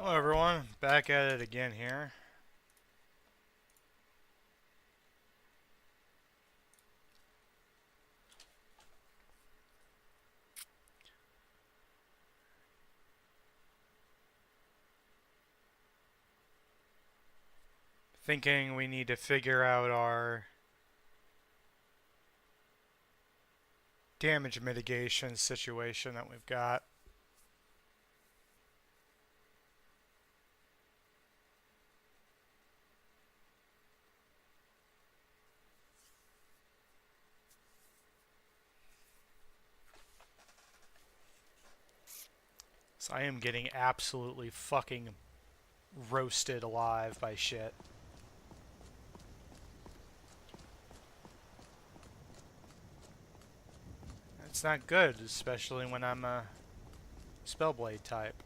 Hello everyone, back at it again here. Thinking we need to figure out our damage mitigation situation that we've got. So I am getting absolutely fucking roasted alive by shit. It's not good, especially when I'm a Spellblade type.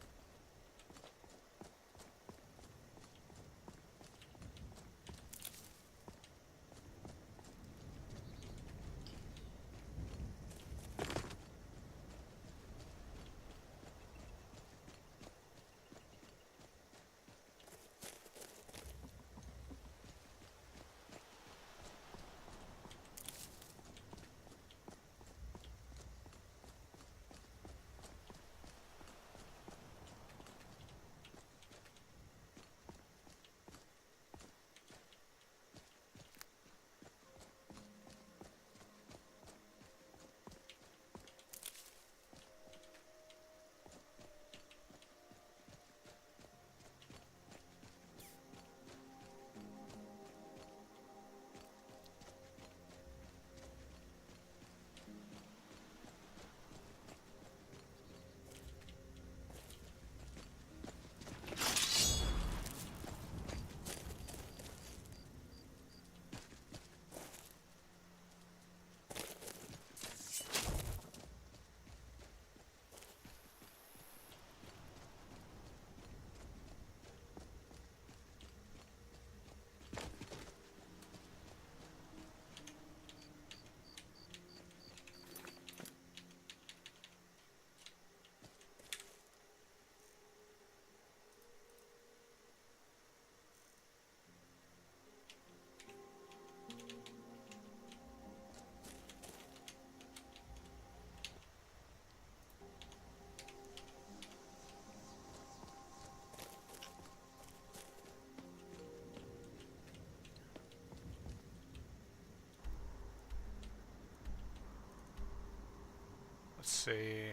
Let's see.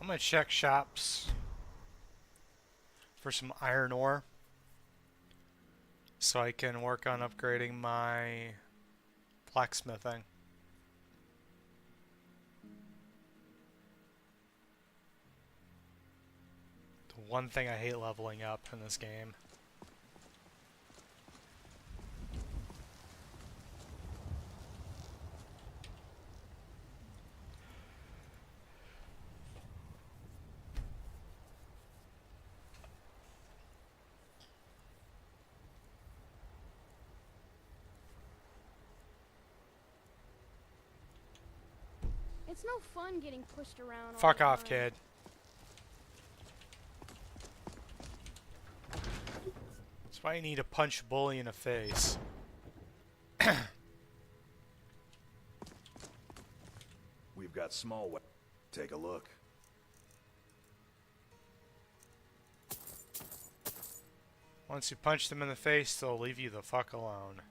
I'm gonna check shops for some iron ore so I can work on upgrading my blacksmithing. The one thing I hate leveling up in this game. It's no fun getting pushed around all Fuck the off, time. kid. That's why you need to punch a bully in the face. We've got small weapons. Take a look. Once you punch them in the face, they'll leave you the fuck alone.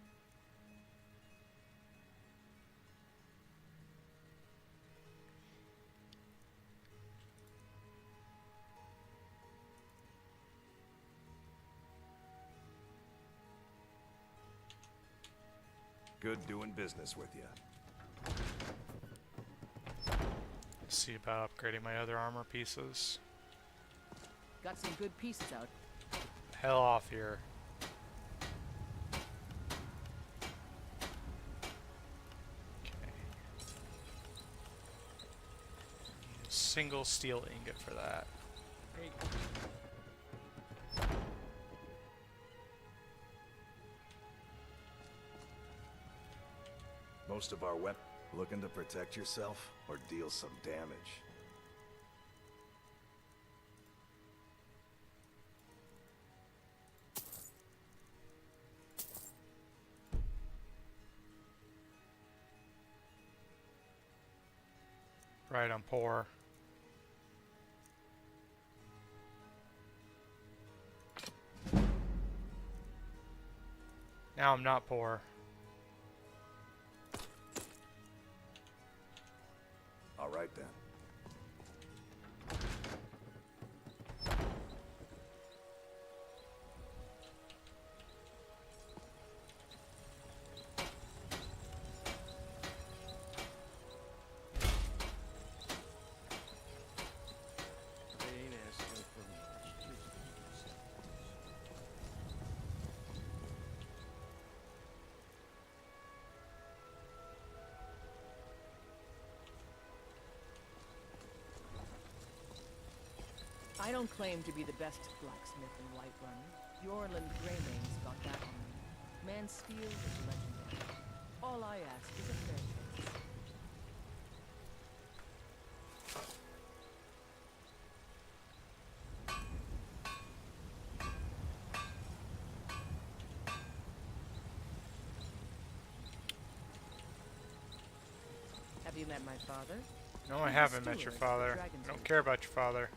Good doing business with you. See about upgrading my other armor pieces. Got some good pieces out. Hell off here. Okay. Need a single steel ingot for that. Hey. Most of our weapons looking to protect yourself or deal some damage. Right, I'm poor. Now I'm not poor. All right then. I don't claim to be the best blacksmith in Whiterun. Yorland Greymaine's got that on me. Mansfield is legendary. All I ask is a fair chance. Have you met my father? No, I He's the haven't met your steward of the father. I Dragon's don't Age. care about your father.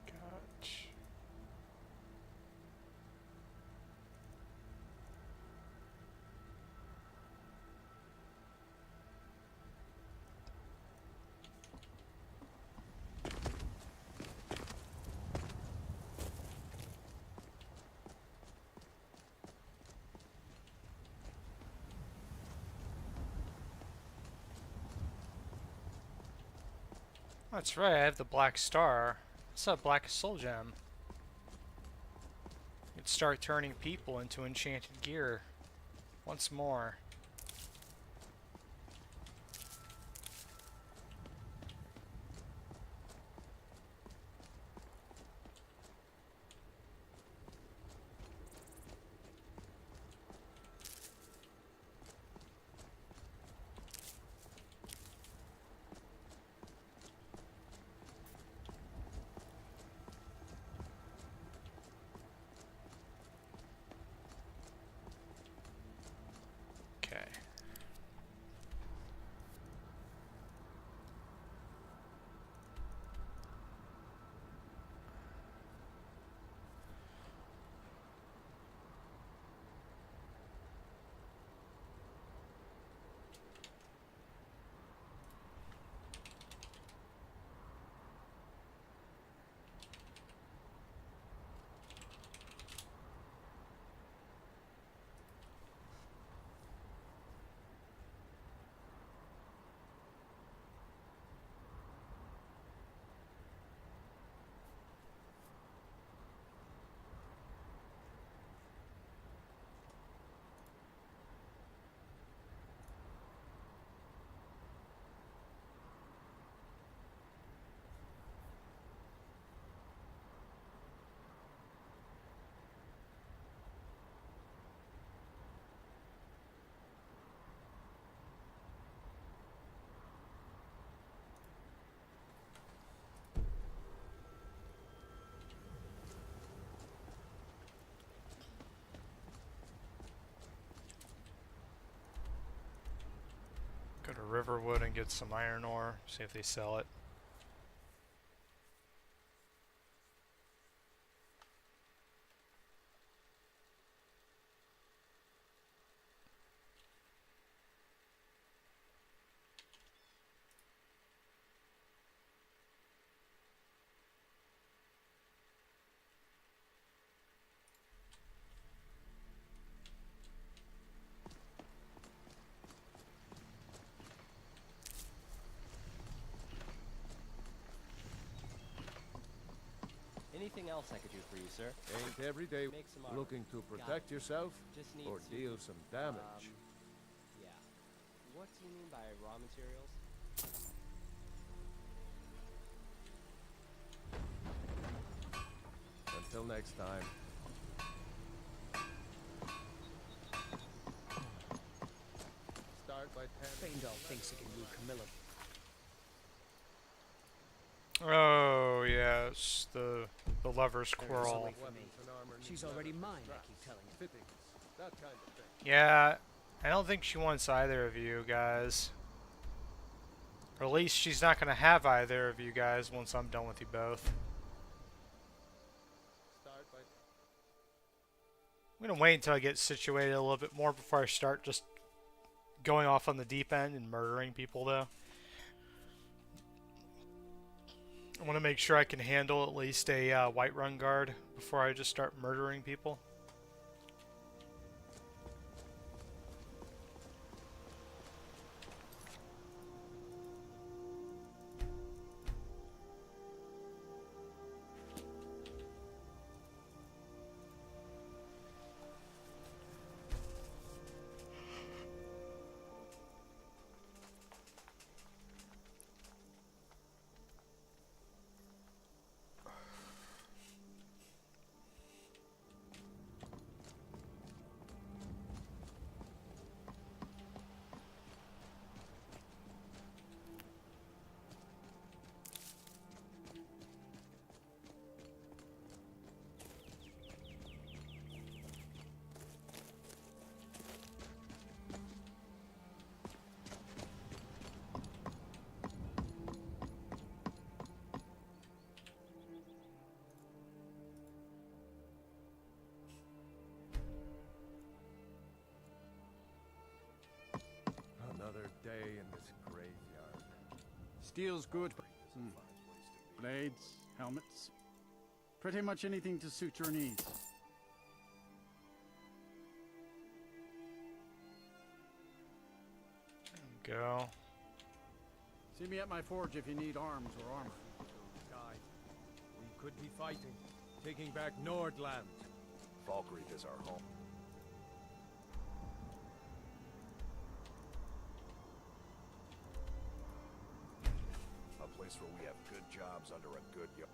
Gotcha. That's right, I have the Black Star. It's a Black Soul Gem. You could start turning people into enchanted gear. Once more. Okay. Go to Riverwood and get some iron ore, see if they sell it. Anything else I could do for you, sir? Ain't every day Make some armor. looking to Got protect it. yourself Just need or to, deal some damage. What do you mean by raw materials? Until next time. Start by 10. Faendal thinks he can woo Camilla. Oh yes, the lover's quarrel. Away from me. She's already mine, I keep telling him. Fittings, that kind of thing. Yeah, I don't think she wants either of you guys. Or at least she's not gonna have either of you guys once I'm done with you both. Start by I'm gonna wait until I get situated a little bit more before I start just going off on the deep end and murdering people, though. I want to make sure I can handle at least a Whiterun guard before I just start murdering people. another day in this graveyard. Steel's good. Blades, helmets. Pretty much anything to suit your needs. Go. See me at my forge if you need arms or armor. Guy, we could be fighting, taking back Nordland. Falkreath is our home. A place where we have good jobs under a good yoke.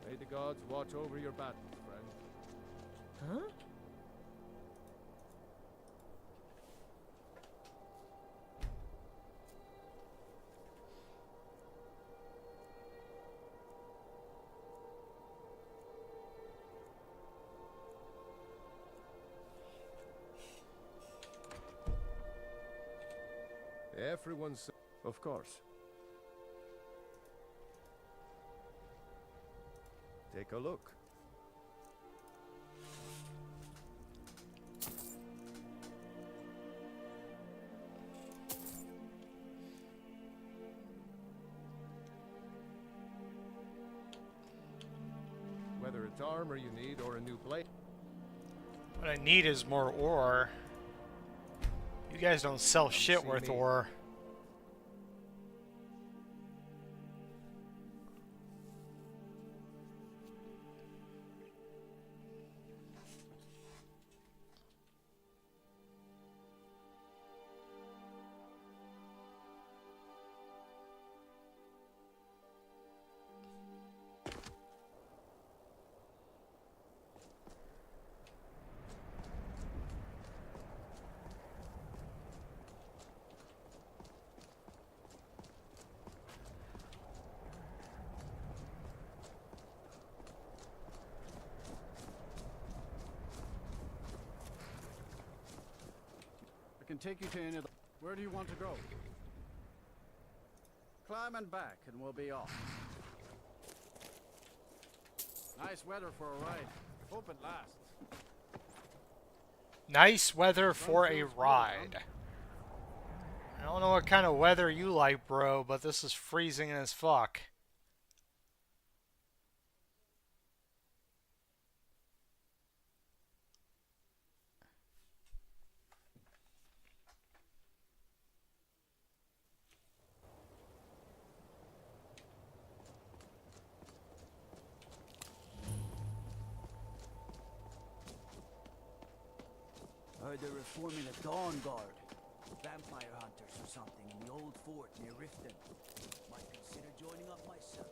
May the gods watch over your battles, friend. Huh? Everyone's... Of course. Take a look. Whether it's armor you need or a new blade. What I need is more ore. You guys don't sell shit worth me. ore. I can take you to any of the... Where do you want to go? climbing back and we'll be off. Nice weather for a ride. Hope it lasts. Nice weather for a ride. I don't know what kind of weather you like, bro, but this is freezing as fuck. Heard they're reforming a Dawn Guard. Vampire hunters or something in the old fort near Riften. Might consider joining up myself.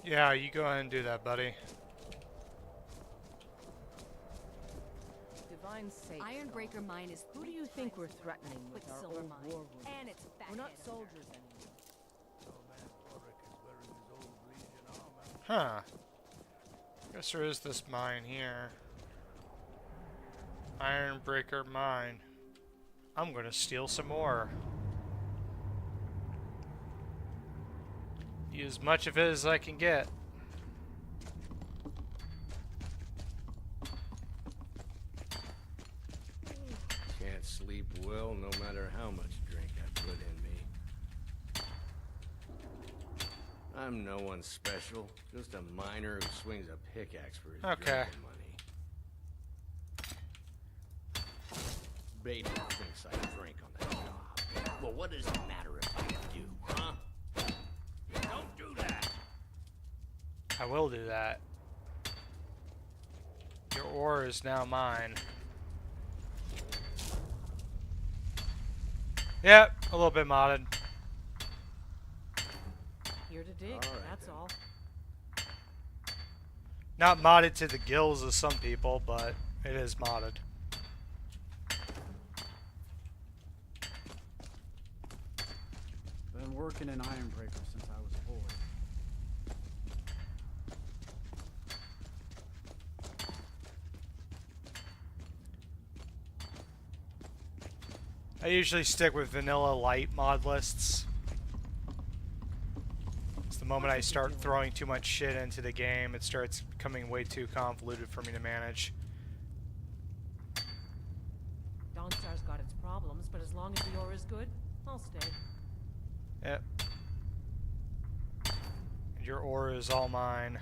Yeah, you go ahead and do that, buddy. Divine sake. Ironbreaker mine is Who do you think we're threatening with our Quicksilver old mine. war wounds? And it's We're not backhanded. soldiers anymore. Huh. Guess there is this mine here. Ironbreaker mine. I'm gonna steal some more. Use as much of it as I can get. Can't sleep well no matter how much drink I put in me. I'm no one special, just a miner who swings a pickaxe for his Okay. drinking money. Baby thinks I drink on the job. Well, what does it matter if I do, huh? Don't do that! I will do that. Your ore is now mine. Yep, a little bit modded. Here to dig, All right, that's then. all. Not modded to the gills of some people, but it is modded. Been working in Ironbreaker since I was a boy. I usually stick with vanilla light mod lists. It's the moment I start throwing too much shit into the game, it starts becoming way too convoluted for me to manage. Dawnstar's got its problems, but as long as the ore is good, I'll stay. Yep. And your ore is all mine.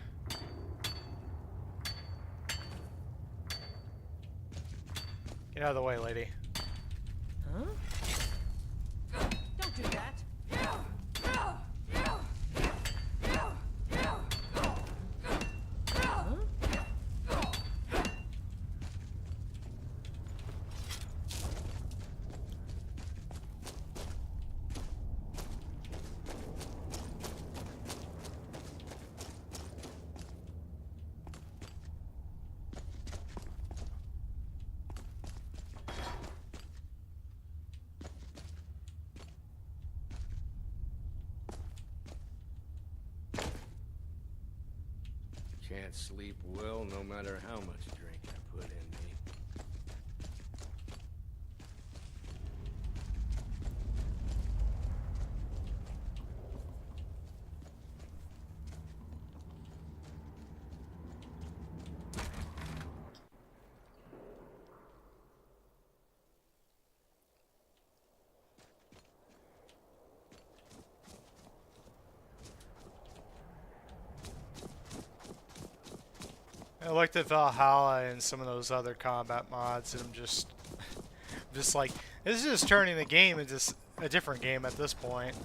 Get out of the way, lady. Huh? Don't do that. Huh? Can't sleep well no matter how much drink I put in me. I looked at Valhalla and some of those other combat mods, and I'm just like, this is just turning the game into a different game at this point.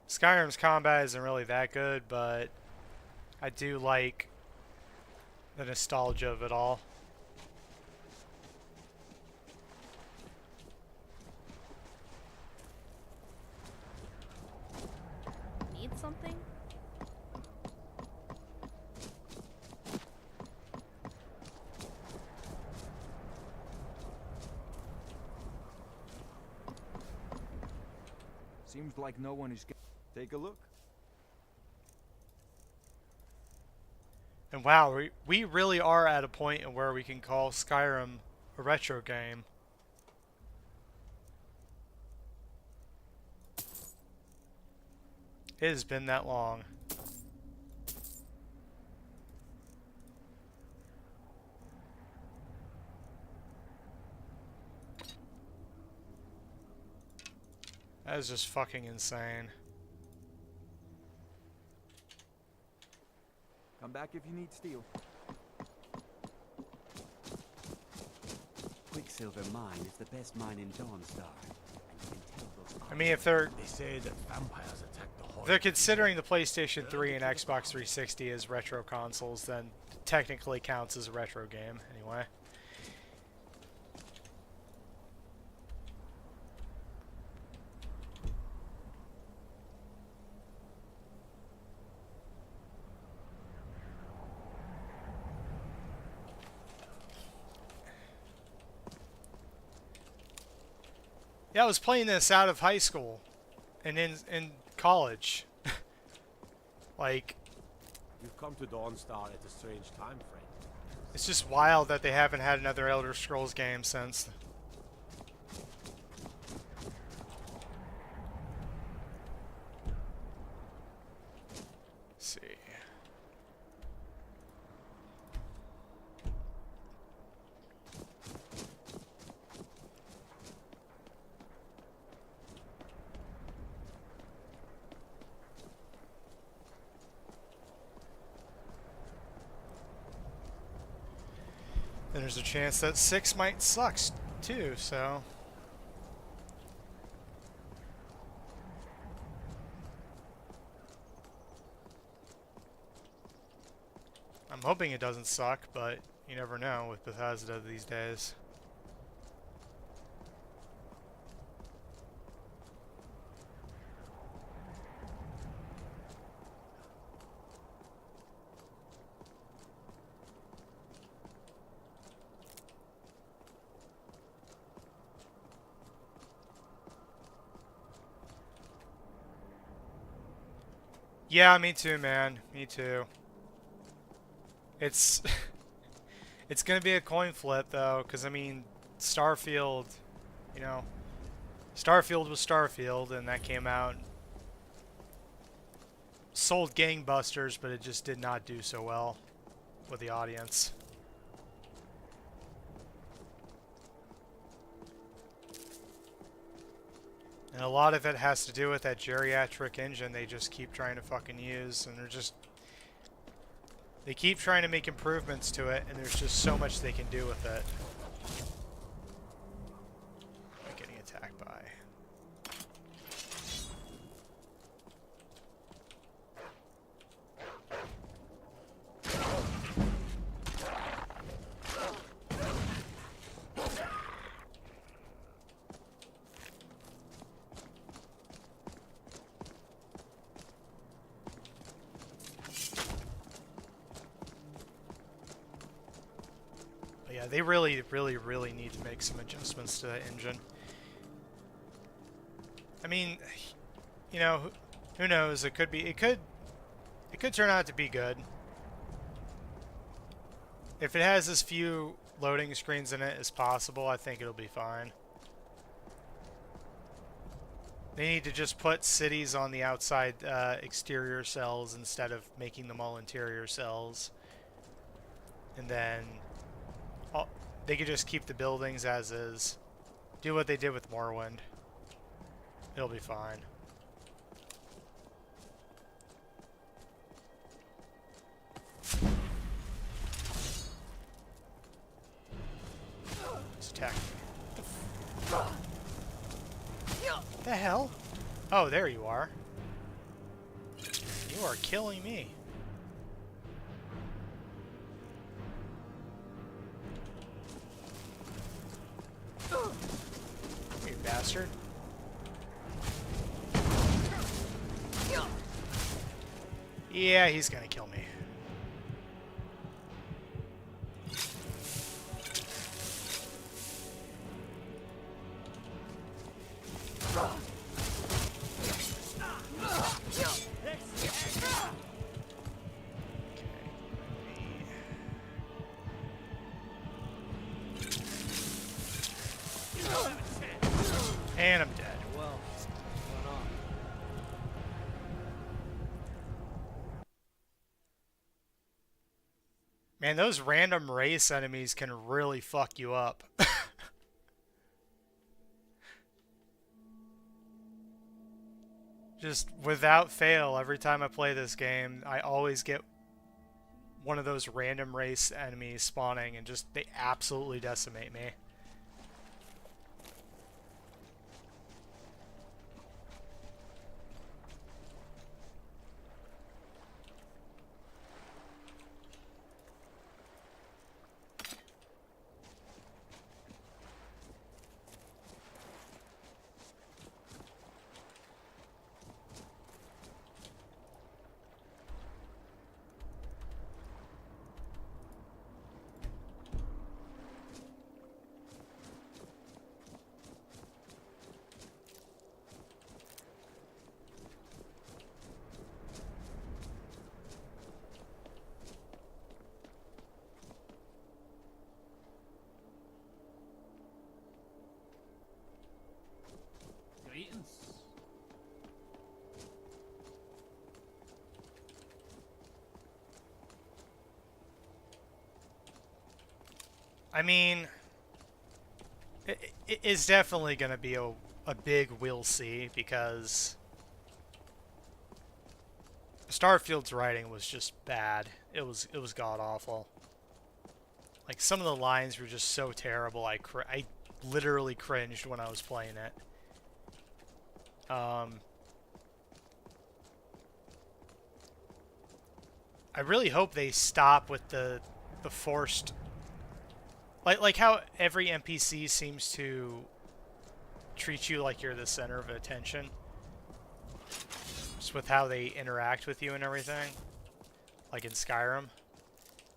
Skyrim's combat isn't really that good, but I do like the nostalgia of it all. Need something? Seems like no one is. Take a look. And wow, we really are at a point in where we can call Skyrim a retro game. It has been that long. That is just fucking insane. Come back if you need steel. Quicksilver mine is the best mine in Dawnstar. And you can tell those I mean, if they're They say that vampires attack the if they're considering the PlayStation 3 and Xbox 360 as retro consoles, then it technically counts as a retro game anyway. Yeah, I was playing this out of high school and in college. Like, You've come to Dawnstar at a strange time frame. it's just wild that they haven't had another Elder Scrolls game since. Let's see. And there's a chance that 6 might suck too, so. I'm hoping it doesn't suck, but you never know with Bethesda these days. Yeah, me too, man. Me too. It's it's gonna be a coin flip though, because I mean, Starfield, you know, Starfield was Starfield, and that came out, sold gangbusters, but it just did not do so well with the audience. And a lot of it has to do with that geriatric engine they just keep trying to fucking use, and they keep trying to make improvements to it, and there's just so much they can do with it. I'm getting attacked by. Yeah, they really, really, really need to make some adjustments to that engine. I mean, you know, who knows? It could turn out to be good. If it has as few loading screens in it as possible, I think it'll be fine. They need to just put cities on the outside exterior cells instead of making them all interior cells. And then they could just keep the buildings as is. Do what they did with Morrowind. It'll be fine. Let's attack me. What the hell? Oh, there you are. You are killing me. You bastard. Yeah, he's gonna kill me. Man, those random race enemies can really fuck you up. Just without fail, every time I play this game, I always get one of those random race enemies spawning and just they absolutely decimate me. I mean, it's definitely going to be a big we'll see, because Starfield's writing was just bad. It was god awful. Like, some of the lines were just so terrible. I literally cringed when I was playing it. I really hope they stop with the forced, like how every NPC seems to treat you like you're the center of attention, just with how they interact with you and everything, like in Skyrim.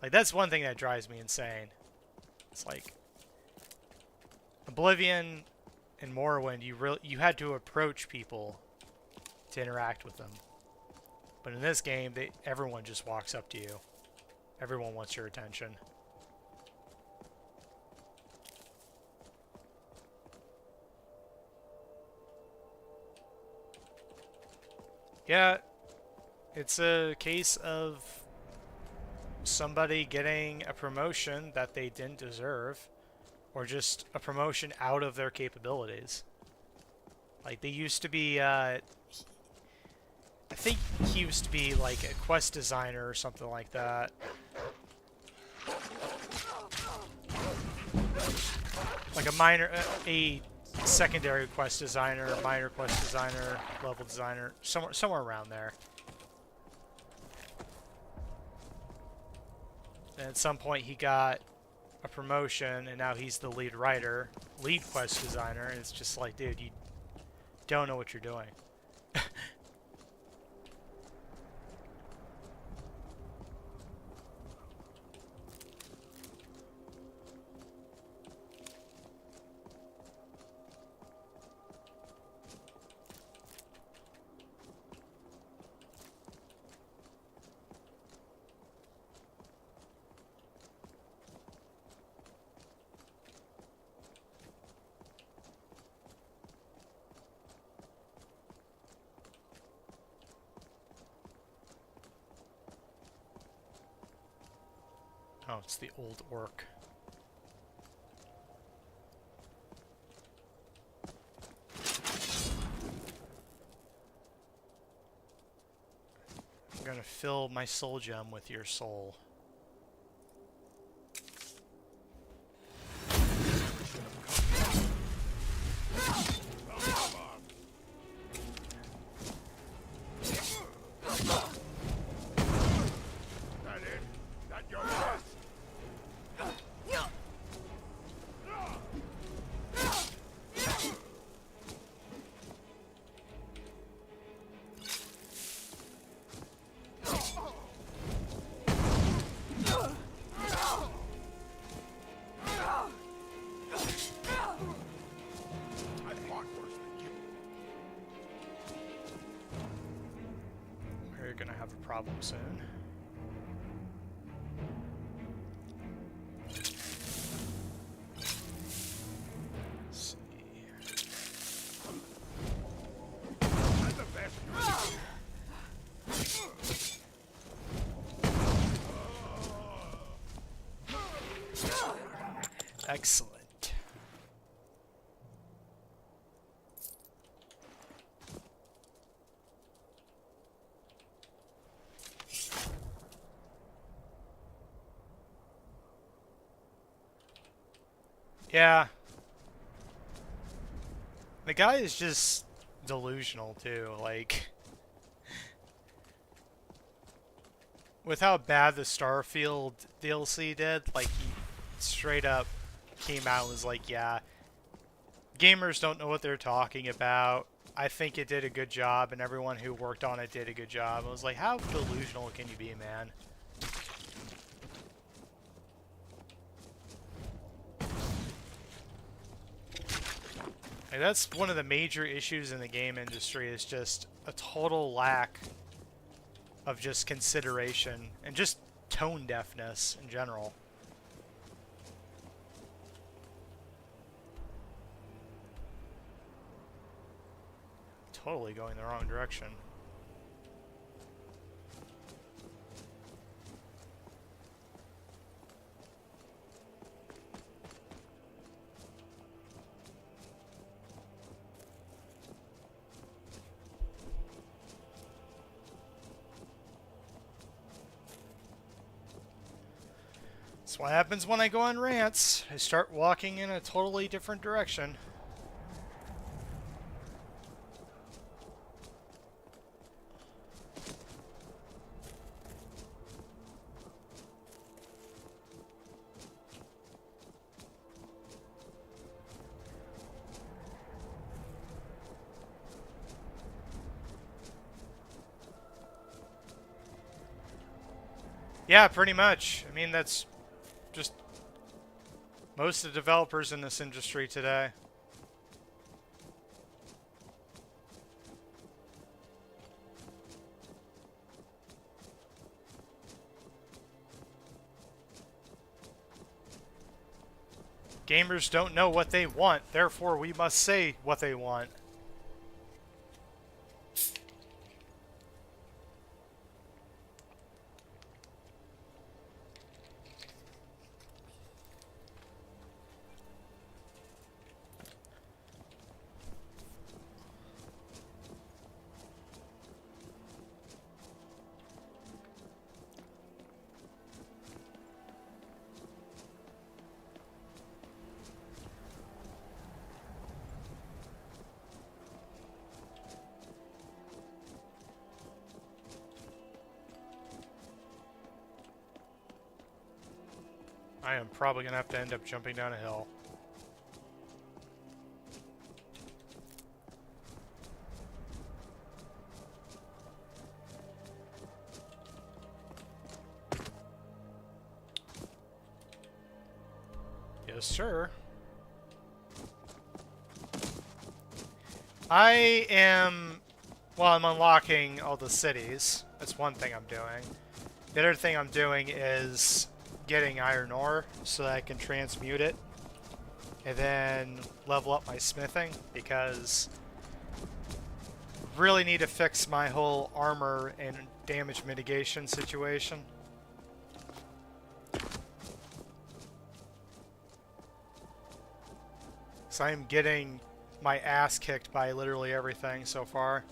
Like, that's one thing that drives me insane. It's like Oblivion and Morrowind, you had to approach people to interact with them. But in this game, everyone just walks up to you. Everyone wants your attention. Yeah, it's a case of somebody getting a promotion that they didn't deserve, or just a promotion out of their capabilities. Like, they used to be, I think he used to be like a quest designer or something like that. Like a minor, a secondary quest designer, minor quest designer, level designer, somewhere around there. And at some point he got a promotion, and now he's the lead writer, lead quest designer, and it's just like, dude, you don't know what you're doing. Oh, it's the old orc. I'm gonna fill my soul gem with your soul. Gonna have a problem soon. Let's see. Excellent. Yeah. The guy is just delusional too, like with how bad the Starfield DLC did, like he straight up came out and was like, yeah, gamers don't know what they're talking about. I think it did a good job and everyone who worked on it did a good job. I was like, how delusional can you be, man? And that's one of the major issues in the game industry, is just a total lack of just consideration and just tone deafness in general. Totally going the wrong direction. That's what happens when I go on rants. I start walking in a totally different direction. Yeah, pretty much. I mean, that's just most of the developers in this industry today. Gamers don't know what they want, therefore we must say what they want. I am probably going to have to end up jumping down a hill. Yes, sir. I'm unlocking all the cities. That's one thing I'm doing. The other thing I'm doing is getting iron ore so that I can transmute it and then level up my smithing, because I really need to fix my whole armor and damage mitigation situation. So I'm getting my ass kicked by literally everything so far.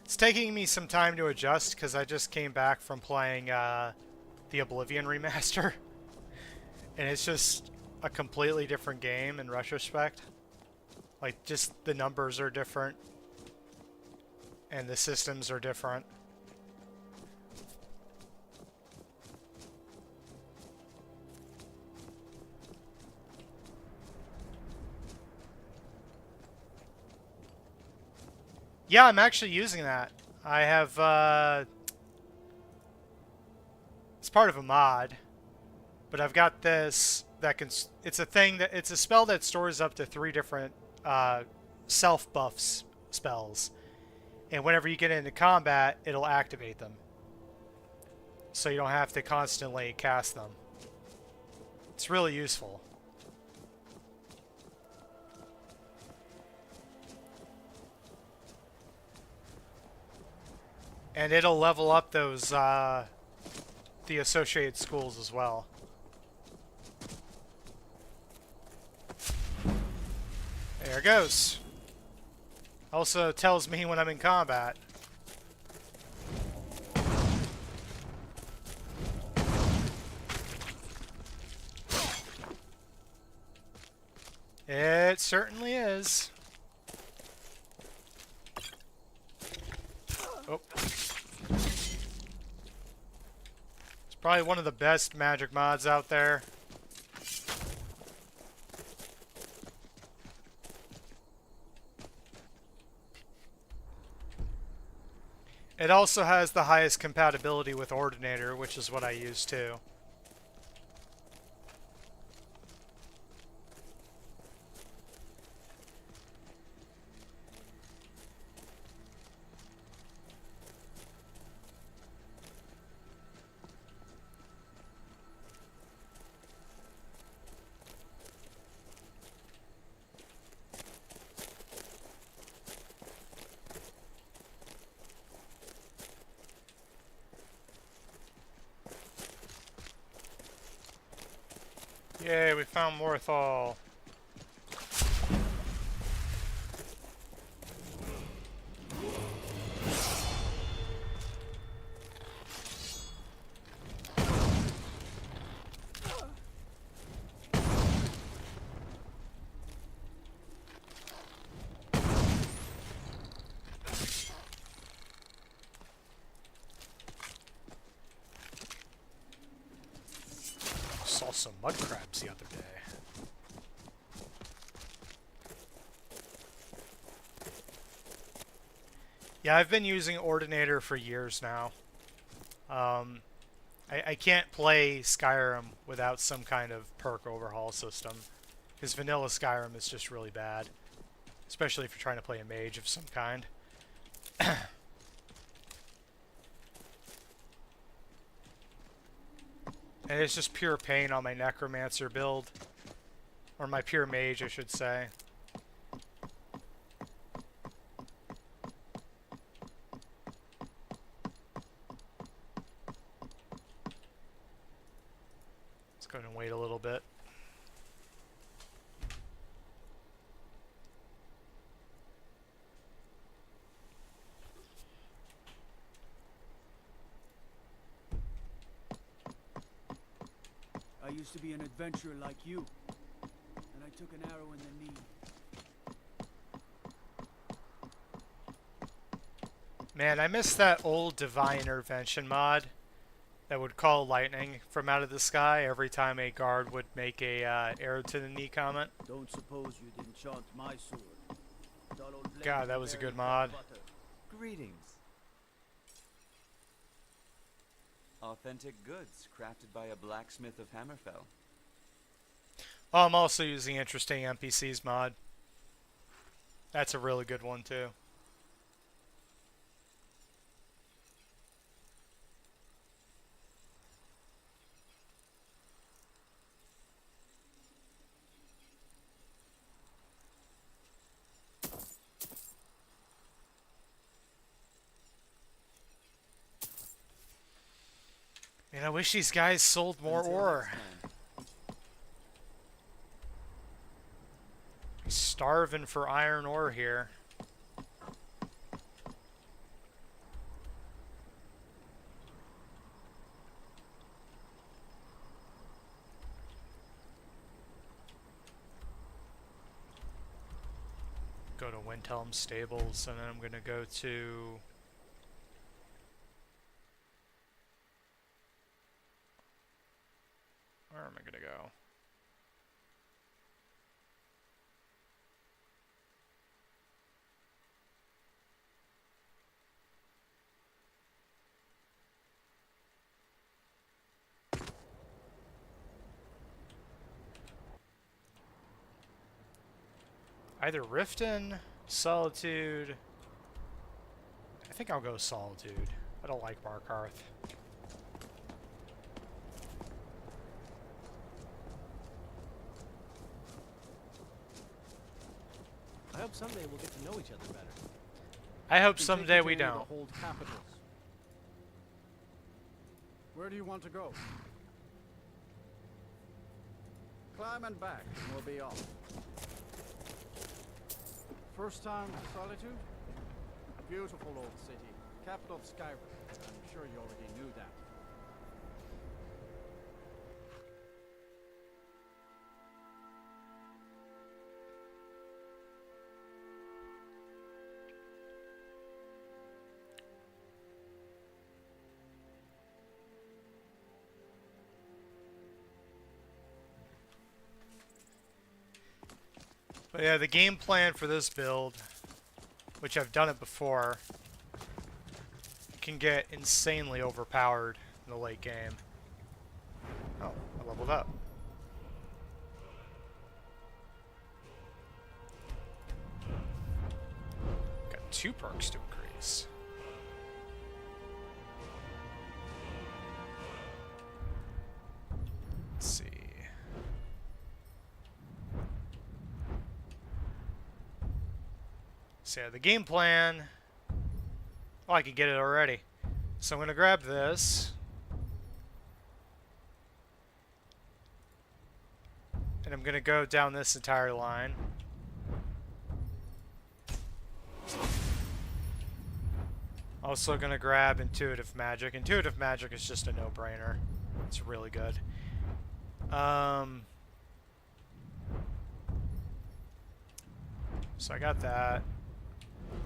It's taking me some time to adjust because I just came back from playing the Oblivion remaster. And it's just a completely different game in retrospect. Like, just the numbers are different. And the systems are different. Yeah, I'm actually using that. I have, it's part of a mod, but I've got this that can, it's a spell that stores up to 3 different, self-buffs spells. And whenever you get into combat, it'll activate them. So you don't have to constantly cast them. It's really useful. And it'll level up those, the associated schools as well. There it goes. Also tells me when I'm in combat. It certainly is. Oh. It's probably one of the best magic mods out there. It also has the highest compatibility with Ordinator, which is what I use too. Yay, we found Morthal. Saw some mud crabs the other day. Yeah, I've been using Ordinator for years now. I can't play Skyrim without some kind of perk overhaul system, because vanilla Skyrim is just really bad, especially if you're trying to play a mage of some kind. And it's just pure pain on my Necromancer build. Or my pure mage, I should say. Let's go ahead and wait a little bit. I used to be an adventurer like you, and I took an arrow in the knee. Man, I miss that old Divine Intervention mod that would call lightning from out of the sky every time a guard would make a arrow to the knee comment. Don't suppose you'd enchant my sword. Dull old blade God, that was a buried good mod. butter. Greetings. Authentic goods crafted by a blacksmith of Hammerfell. Oh, I'm also using Interesting NPCs mod. That's a really good one too. Man, I wish these guys sold more Until ore. next time. Starving for iron ore here. Go to Windhelm Stables, and then I'm gonna go to... Where am I gonna go? Either Riften, Solitude. I think I'll go Solitude. I don't like Markarth. I hope someday we'll get to know each other better. I hope Can take someday a we journey to don't. hold capitals, Where do you want to go? Climb and back, and we'll be off. First time to Solitude? Beautiful old city, capital of Skyrim. I'm sure you already knew that. But yeah, the game plan for this build, which I've done it before, can get insanely overpowered in the late game. Oh, I leveled up. Got 2 perks to increase. Let's see. So yeah, the game plan, oh, I can get it already. So I'm going to grab this. And I'm going to go down this entire line. Also going to grab Intuitive Magic. Intuitive Magic is just a no-brainer. It's really good. So I got that.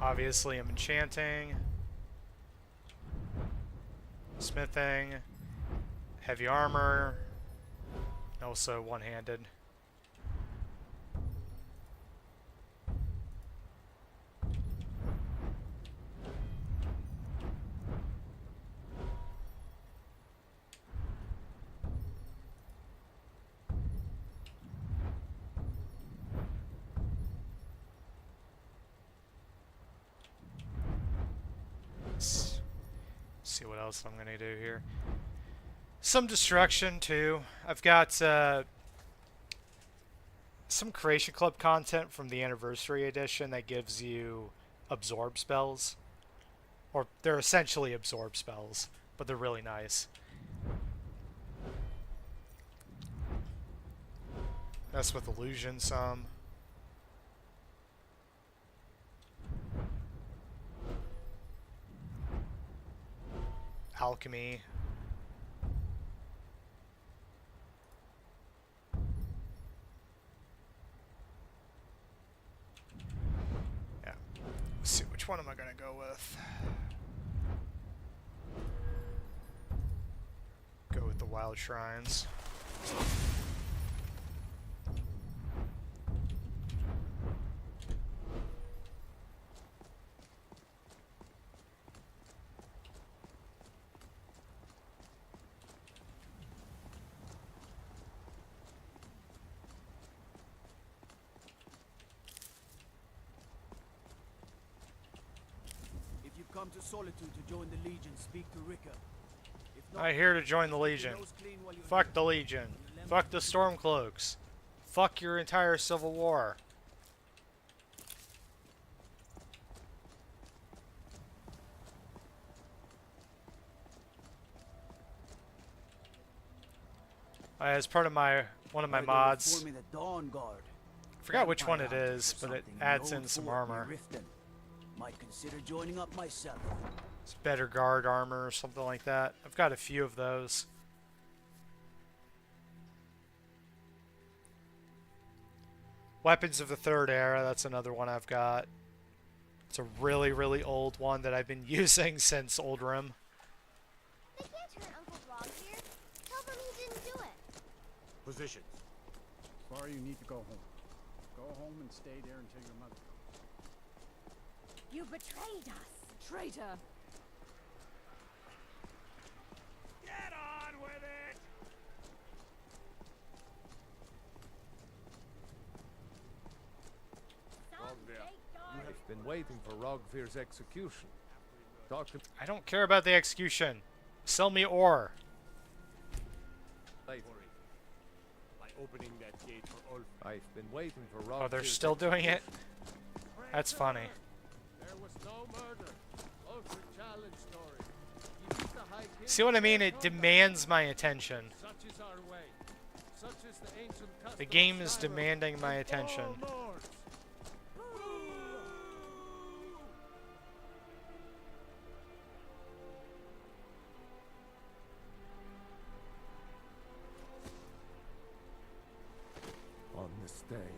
Obviously, I'm enchanting, smithing, heavy armor, also one-handed. See what else I'm gonna do here. Some destruction too. I've got some Creation Club content from the Anniversary Edition that gives you absorb spells. Or they're essentially absorb spells, but they're really nice. Mess with illusion some. Alchemy. Yeah. Let's see, which one am I gonna go with? Go with the Wild Shrines. Come to Solitude to join the Legion, speak to Rika. If not, I'm here to join the Legion. Fuck the Legion. Fuck the Stormcloaks. Fuck your entire Civil War. As part of one of my mods, I forgot which one it is, but it adds in some armor. Might consider joining up myself. It's better guard armor or something like that. I've got a few of those. Weapons of the Third Era, that's another one I've got. It's a really, really old one that I've been using since Oldrim. They can't turn Uncle Rob here. Tell them he didn't do it. Positions. Sorry, you need to go home. Go home and stay there until your mother comes. You betrayed us, traitor! Get on with it! I've been waiting for Rogvir's execution. Talk to I don't care about the execution. Sell me ore. by opening that gate for Ulf. I've been waiting for Rogvir's Oh, they're still doing it? That's funny. There was no murder. Ulf's a challenge story. He used to hide See what I mean? It demands my attention. Such is our way. Such is the ancient custom The game of is Skyrim. demanding my attention. All lords. On this day,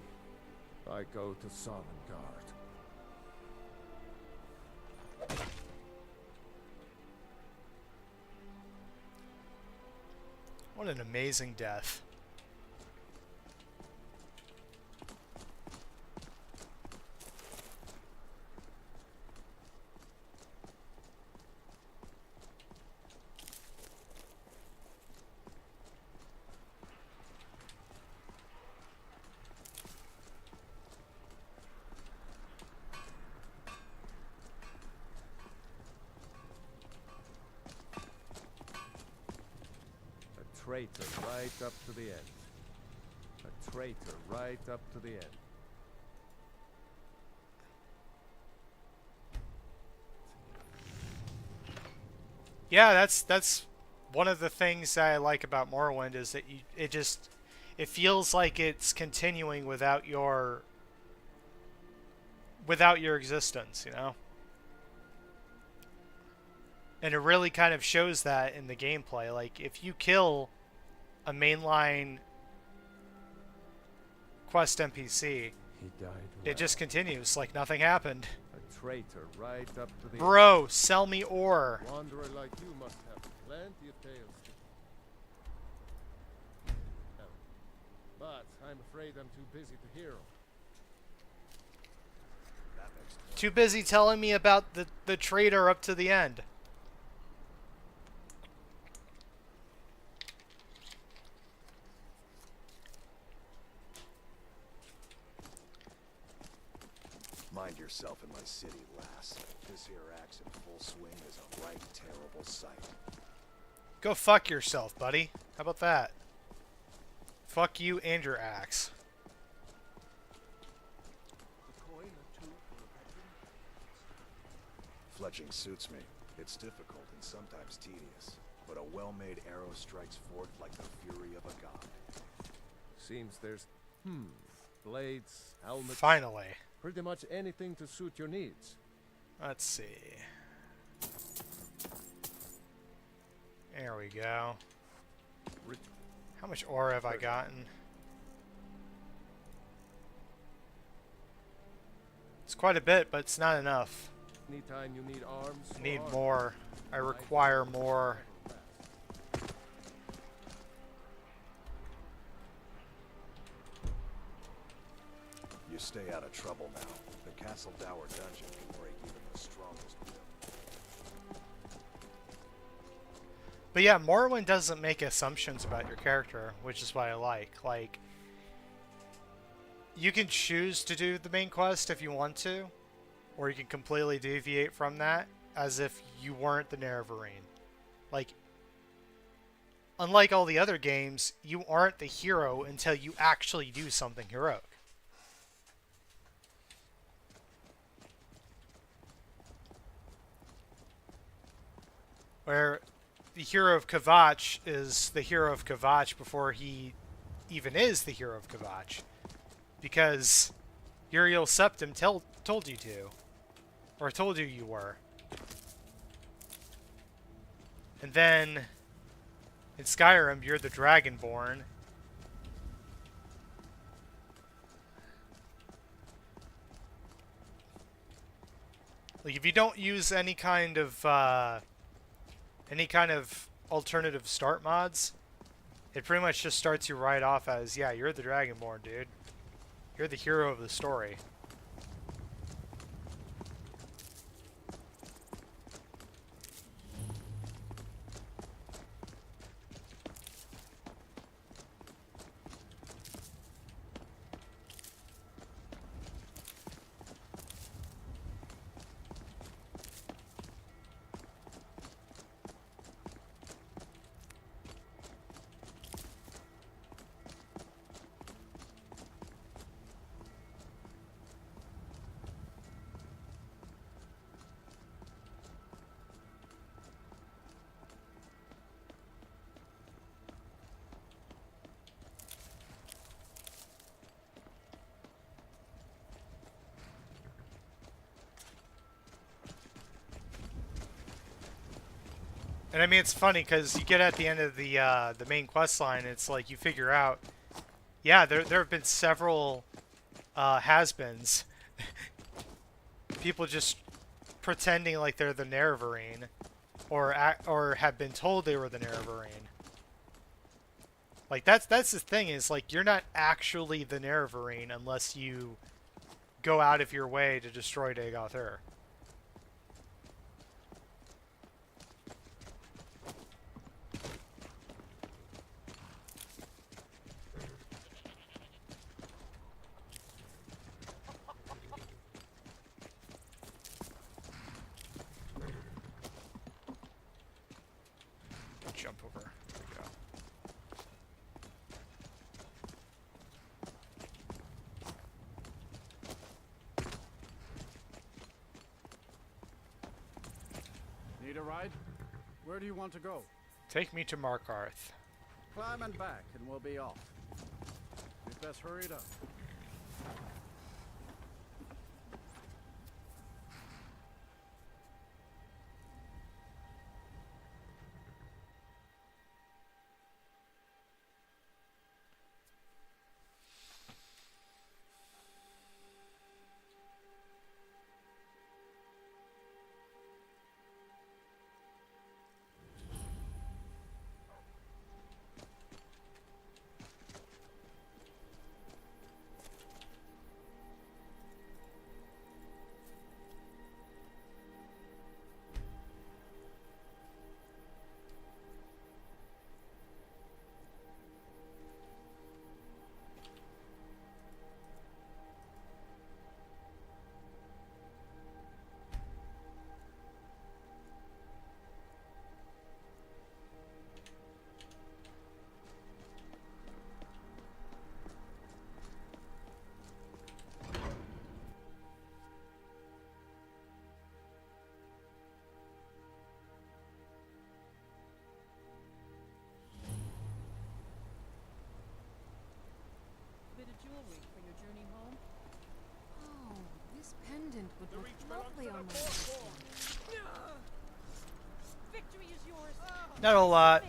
I go to Sovngarde. What an amazing death. A traitor right up to the end. A traitor right up to the end. Yeah, that's one of the things that I like about Morrowind is that it feels like it's continuing without your existence, you know? And it really kind of shows that in the gameplay. Like, if you kill a mainline quest NPC, He died. it just continues like nothing happened. A traitor right up to the Bro, sell me ore. end. Wanderer like you must have plenty of tales to tell. But I'm afraid I'm too busy to hear 'em. That makes sense. Too busy telling me about the traitor up to the end. Mind yourself in my city, lass. This here axe in full swing is a right terrible sight. Go fuck yourself, buddy. How about that? Fuck you and your axe. Fletching suits me. It's difficult and sometimes tedious, but a well-made arrow strikes forth like the fury of a god. Seems there's blades, helmets, Finally. pretty much anything to suit your needs. Let's see. There we go. How much ore have I gotten? It's quite a bit, but it's not enough. Anytime you need arms, I or need armor, more. I require more. You stay out of trouble now. The Castle Dower dungeon can break even the strongest will. But yeah, Morrowind doesn't make assumptions about your character, which is what I like. Like, you can choose to do the main quest if you want to, or you can completely deviate from that as if you weren't the Nerevarine. Like, unlike all the other games, you aren't the hero until you actually do something heroic. Where the hero of Kvatch is the hero of Kvatch before he even is the hero of Kvatch. Because Uriel Septim told you to. Or told you were. And then in Skyrim, you're the Dragonborn. Like, if you don't use any kind of alternative start mods, it pretty much just starts you right off as, yeah, you're the Dragonborn, dude. You're the hero of the story. And I mean, it's funny because you get at the end of the main quest line, it's like you figure out, yeah, there have been several has-beens. People just pretending like they're the Nerevarine, or have been told they were the Nerevarine. Like that's the thing, is like you're not actually the Nerevarine unless you go out of your way to destroy Dagoth-Ur. Jump over. There we go. Need a ride? Where do you want to go? Take me to Markarth. Climb and back, and we'll be off. We'd best hurry it up. Bit of jewelry for your journey home? Oh, this pendant would look lovely on my wrist. Victory is yours! Not a lot.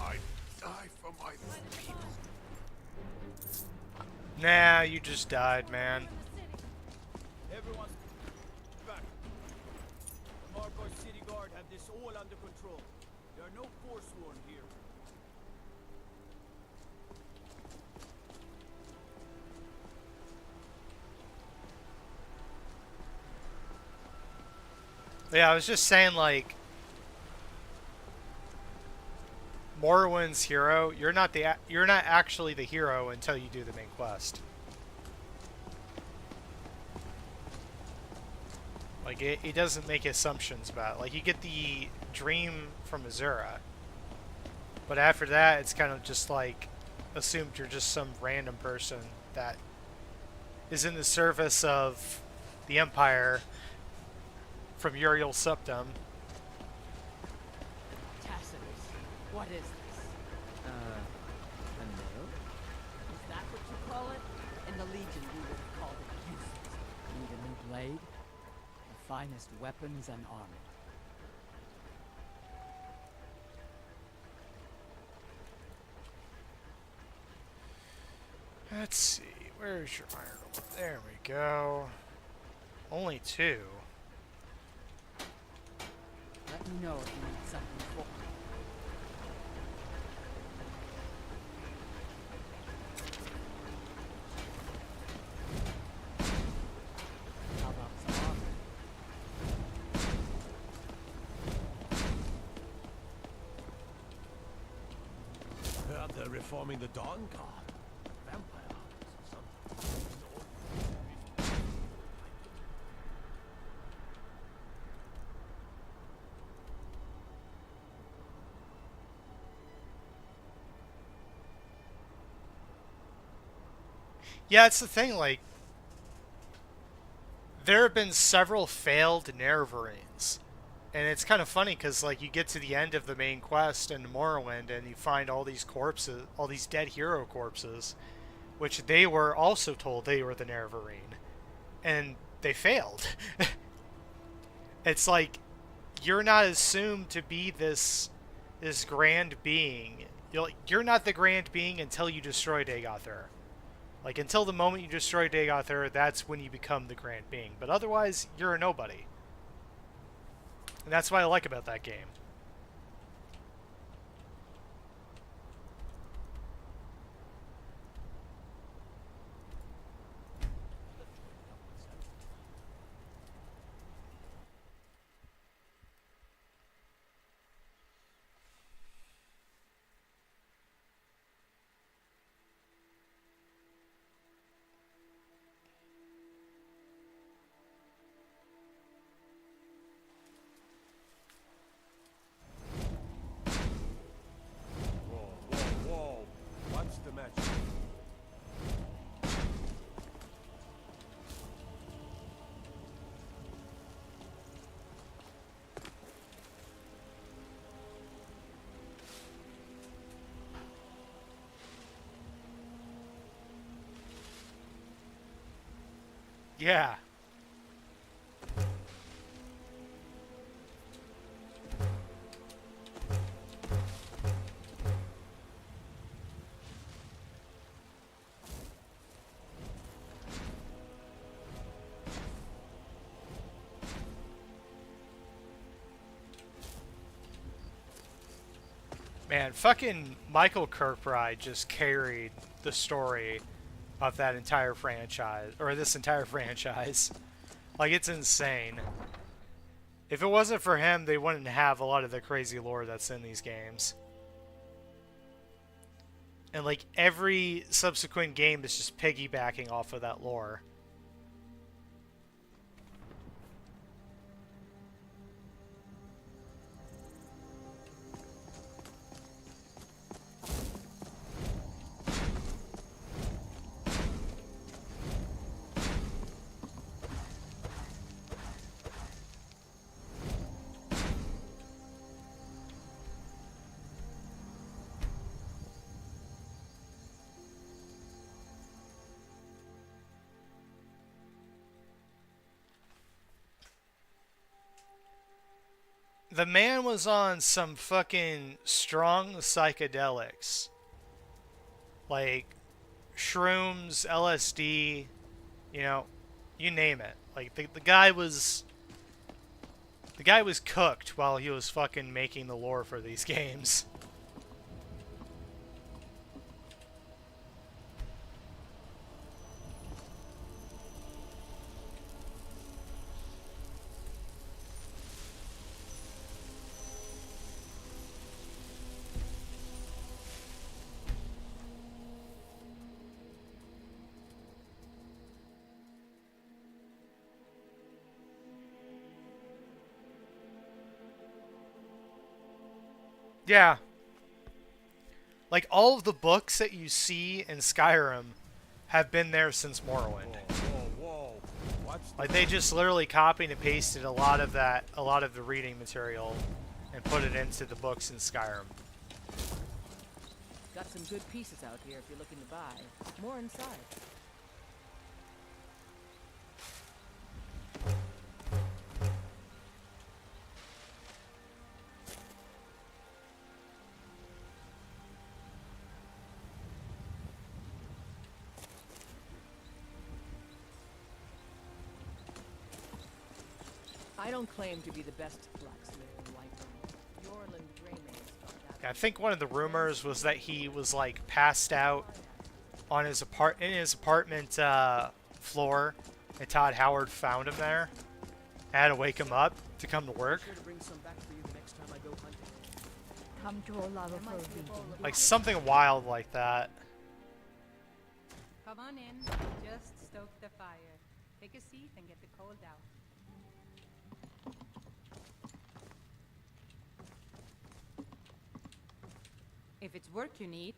I die for my people. Nah, you just died, man. Everyone's back. The Markarth City Guard have this all under control. There are no Forsworn here. Yeah, I was just saying, like, Morrowind's hero. You're not actually the hero until you do the main quest. Like, it doesn't make assumptions about it. Like, you get the dream from Azura, but after that, it's kind of just like assumed you're just some random person that is in the service of the Empire from Uriel Septum. Tacitus, what is this? A nail? Is that what you call it? In the Legion, we would have called it useless. Need a new blade? The finest weapons and armor. Let's see, where's your iron ore? There we go. Only 2. Let me know if you need something for me. How about some armor? Heard they're reforming the Dawn Guard. Vampire hunters or something. Yeah, it's the thing, like, there have been several failed Nerevarines. And it's kind of funny because, like, you get to the end of the main quest in Morrowind and you find all these corpses, all these dead hero corpses. which they were also told they were the Nerevarine, and they failed. It's like, you're not assumed to be this grand being. You're not the grand being until you destroy Dagothur. Like, until the moment you destroy Dagothur, that's when you become the grand being. But otherwise, you're a nobody. And that's what I like about that game. Whoa. What's the match? Yeah. Man, fucking Michael Kirkbride just carried the story of that entire franchise, or this entire franchise. Like, it's insane. If it wasn't for him, they wouldn't have a lot of the crazy lore that's in these games. And, like, every subsequent game is just piggybacking off of that lore. The man was on some fucking strong psychedelics. Like, shrooms, LSD, you know, you name it. Like, the guy was... The guy was cooked while he was fucking making the lore for these games. Yeah. Like, all of the books that you see in Skyrim have been there since Morrowind. Whoa. Like, they just literally copied and pasted a lot of the reading material and put it into the books in Skyrim. Got some good pieces out here if you're looking to buy. More inside. I don't claim to be the best blacksmith in Whiterun. Yorland Greymane's got that. Yeah, I think one of the rumors was that he was, like, passed out on his apartment floor, and Todd Howard found him there. Had to wake him up to come to work. Come to Olava for a reading. Like, something wild like that. Come on in. Just stoke the fire. Take a seat and get the cold out. If it's work you need,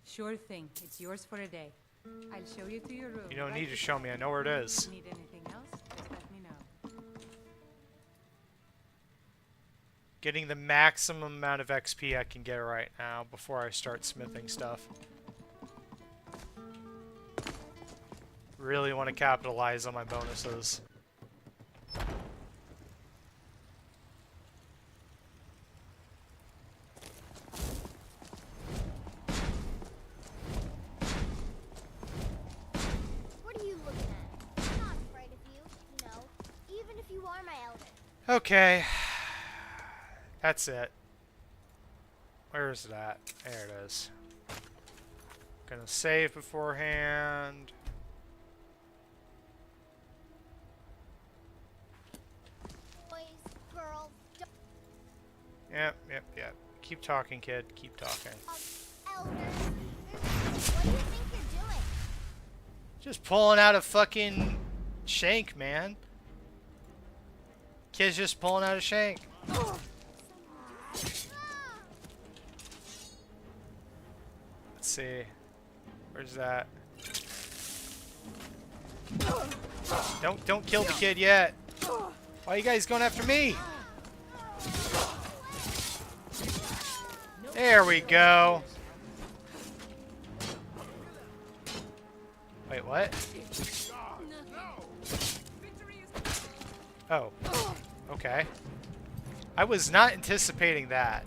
sure thing. It's yours for a day. I'll show you to your room. You don't need to show me. I know where it is. Need anything else? Just let me know. Getting the maximum amount of XP I can get right now before I start smithing stuff. Really want to capitalize on my bonuses. What are you looking at? I'm not afraid of you, you know, even if you are my elder. Okay. That's it. Where is that? There it is. Gonna save beforehand. Boys, girls, Yep. Keep talking, kid. Keep talking. elders. What do you think you're doing? Just pulling out a fucking shank, man. Kid's just pulling out a shank. Let's see. Where's that? Don't kill the kid yet. Why are you guys going after me? There we go. Wait, what? Oh. Okay. I was not anticipating that.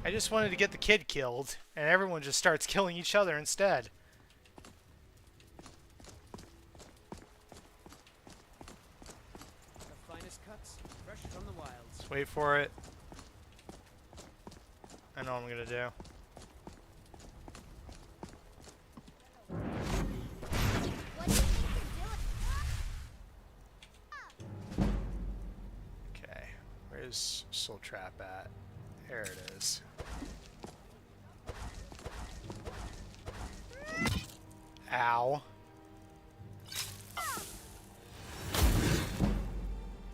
I just wanted to get the kid killed, and everyone just starts killing each other instead. The finest cuts, fresh from the wilds. Let's wait for it. I know what I'm gonna do. What do you think you're doing? Okay. Where's Soul Trap at? There it is. Ow.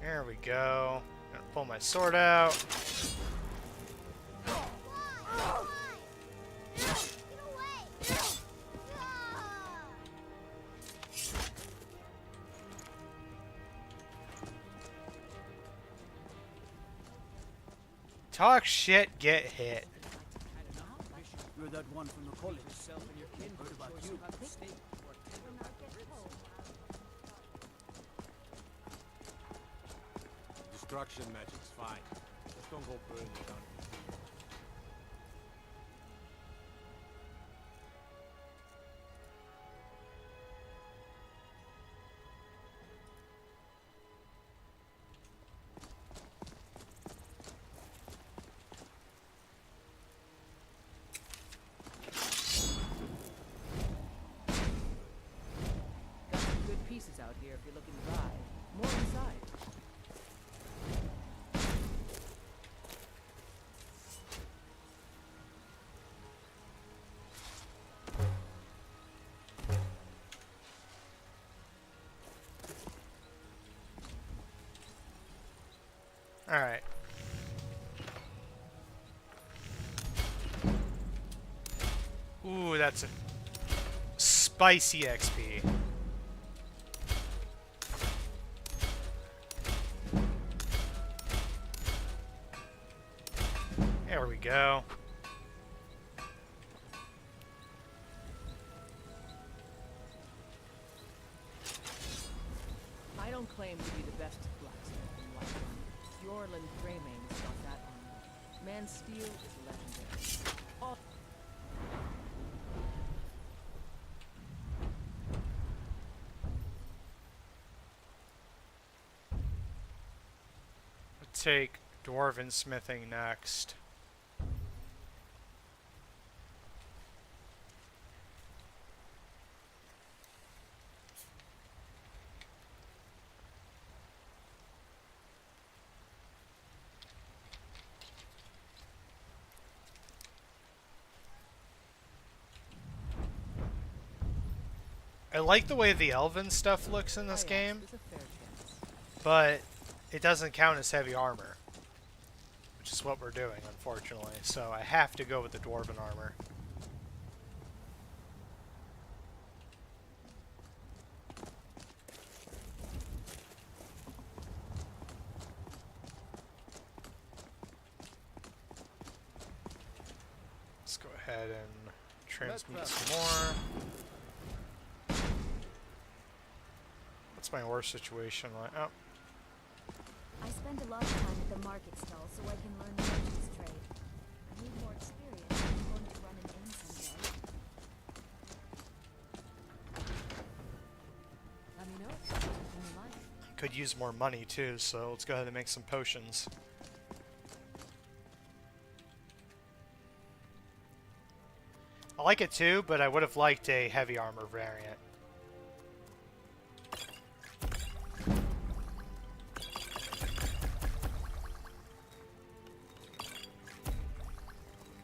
There we go. Gonna pull my sword out. Talk shit, get hit. You're that one from the college. Yourself and your kin. What about you? Destruction magic's fine. Just don't go burning it down. Got some good pieces out here if you're looking to buy. More inside. Alright. Ooh, that's a spicy XP. There we go. I don't claim to be the best blacksmith in Whiterun. Yorland Greymane got that on me. Man's steel is legendary. All Let's take Dwarven Smithing next. I like the way the elven stuff looks in this game, is a fair chance. but it doesn't count as heavy armor, which is what we're doing, unfortunately. So I have to go with the Dwarven armor. Let's go ahead and transmute some more. my horse situation? Like, oh, I spend a lot of time at the market stall so I can learn the merchant's trade. I need more experience if I'm going to run an inn someday. Let me know if there's something you like. could use more money too, so let's go ahead and make some potions. I like it too, but I would have liked a heavy armor variant.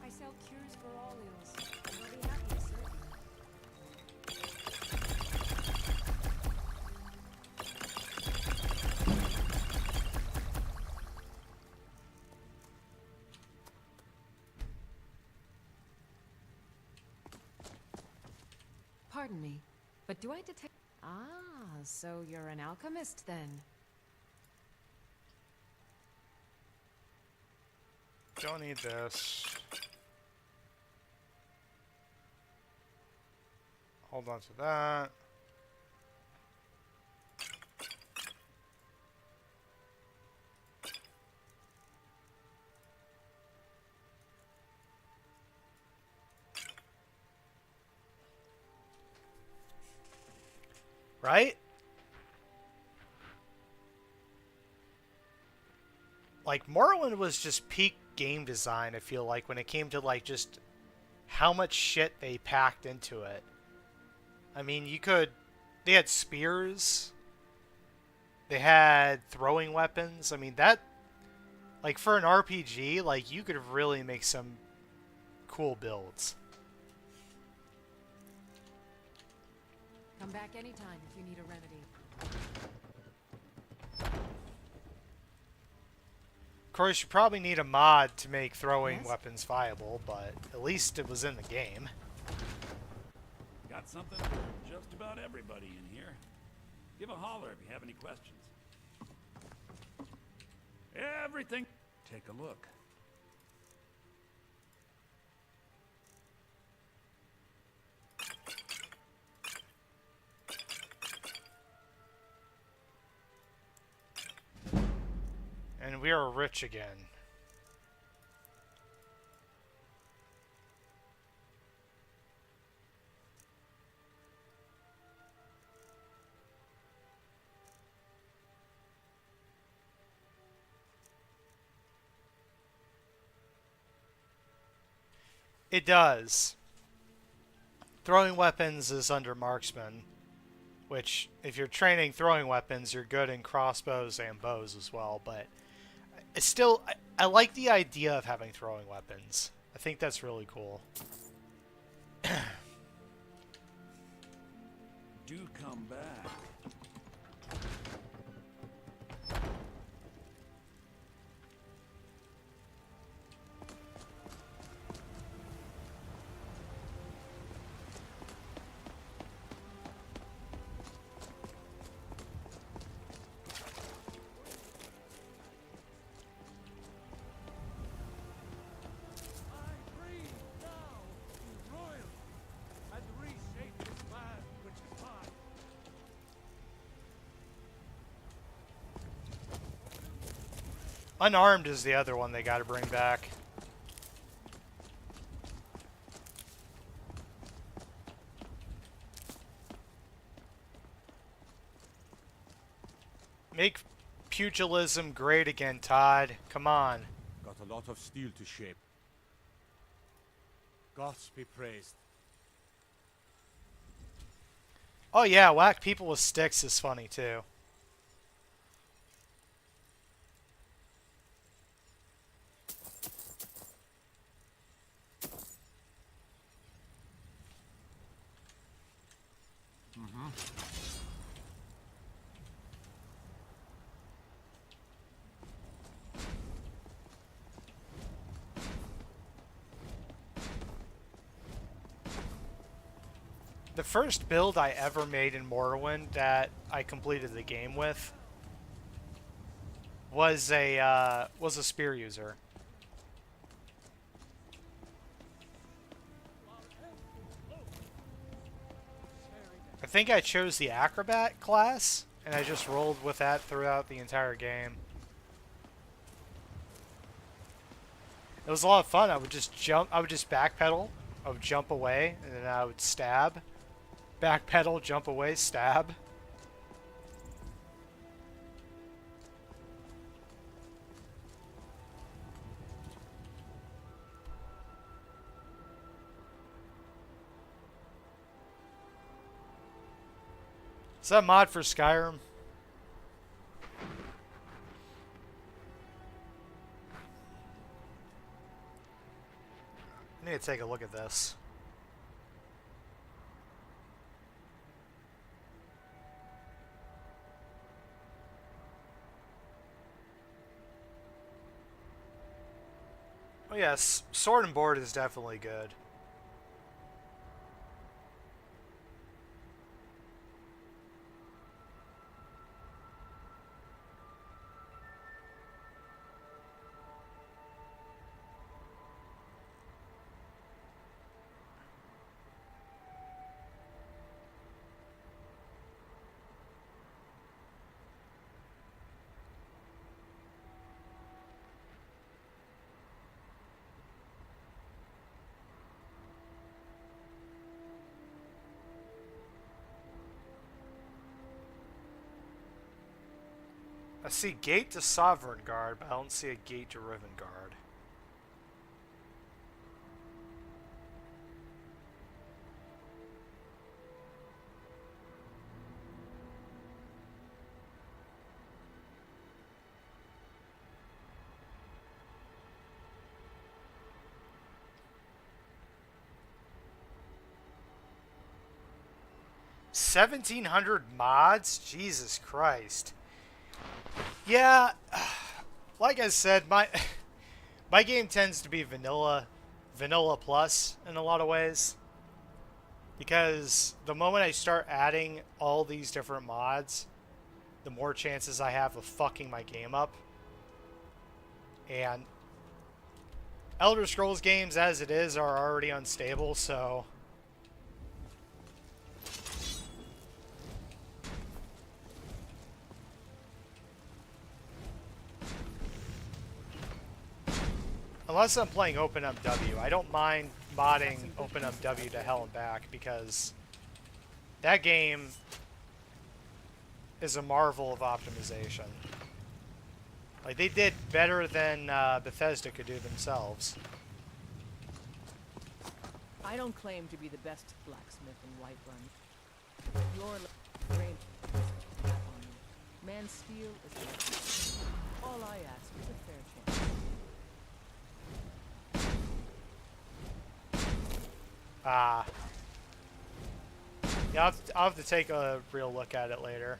I sell cures for all ills. You'll be happy to serve Pardon me, but do I detect... Ah, so you're an alchemist then. Don't need this. Hold on to that. Right? Like, Morrowind was just peak game design, I feel like, when it came to, like, just how much shit they packed into it. I mean, they had spears. They had throwing weapons. I mean, that, like, for an RPG, like, you could really make some cool builds. Come back anytime if you need a remedy. Of course, you probably need a mod to make throwing Yes? weapons viable, but at least it was in the game. Got something for just about everybody in here. Give a holler if you have any questions. Everything. Take a look. And we are rich again. It does. Throwing weapons is under marksman, which, if you're training throwing weapons, you're good in crossbows and bows as well, but it's still, I like the idea of having throwing weapons. I think that's really cool. Do come back. Unarmed is the other one they gotta bring back. Make pugilism great again, Todd. Come on. Got a lot of steel to shape. Gods be praised. Oh yeah, whack people with sticks is funny too. The first build I ever made in Morrowind that I completed the game with was a spear user. I think I chose the acrobat class. and I just rolled with that throughout the entire game. It was a lot of fun. I would just jump, I would just backpedal, I would jump away, and then I would stab. Backpedal, jump away, stab. Is that a mod for Skyrim? I need to take a look at this. Oh yes, Sword and Board is definitely good. I see Gate to Sovereign Guard, but I don't see a Gate to Riven Guard. $1,700 mods? Jesus Christ. Yeah, like I said, my game tends to be vanilla plus in a lot of ways. Because the moment I start adding all these different mods, the more chances I have of fucking my game up. And Elder Scrolls games as it is are already unstable, so unless I'm playing OpenMW, I don't mind modding OpenMW to hell and back because that game is a marvel of optimization. Like, they did better than Bethesda could do themselves. I don't claim to be the best blacksmith in Whiterun. Your range on me. Man's steel is legendary. All I ask is a fair chance. Yeah, I'll have to take a real look at it later.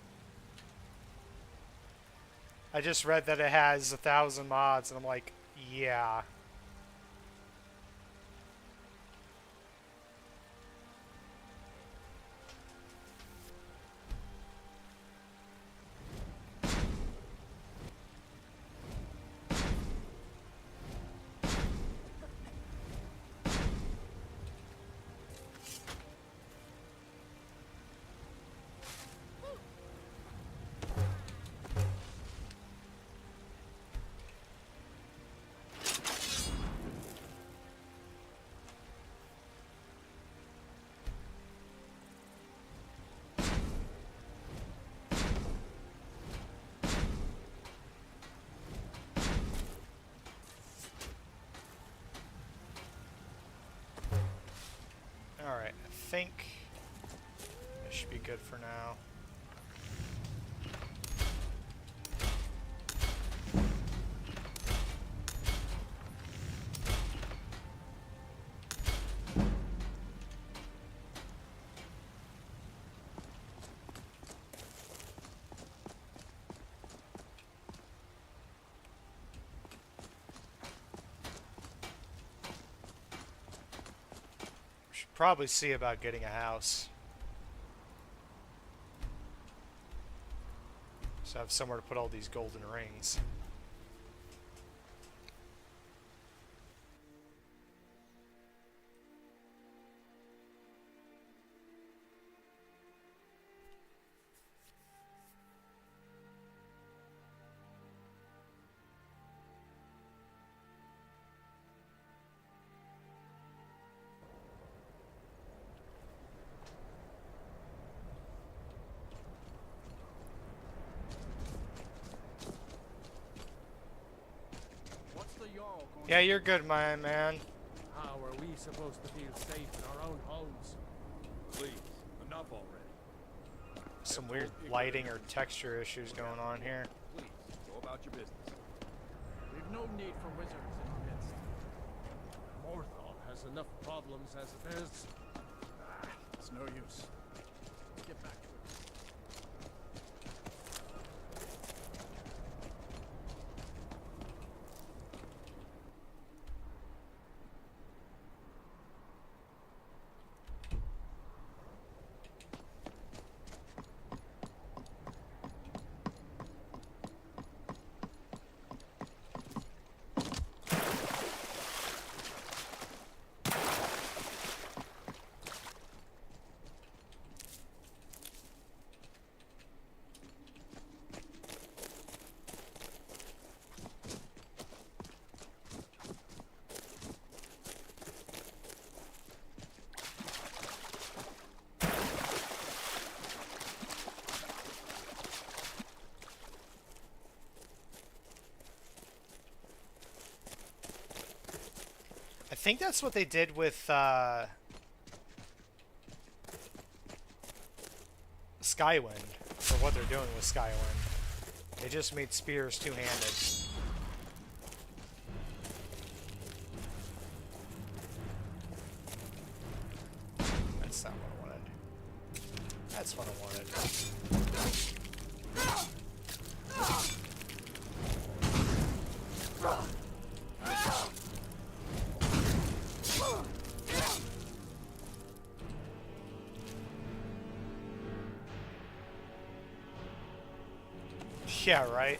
I just read that it has 1,000 mods, and I'm like, yeah. Alright, I think this should be good for now. Probably see about getting a house. So I have somewhere to put all these golden rings. Yeah, you're good, my man. How are we supposed to feel safe in our own homes? Please, enough already. Some weird lighting or texture issues going on here. Please, go about your business. We've no need for wizards in our midst. Morthal has enough problems as it is. It's no use. Let's get back to it. I think that's what they did with Skywind, or what they're doing with Skywind. They just made spears two-handed. That's not what I wanted. That's what I wanted. Yeah, right.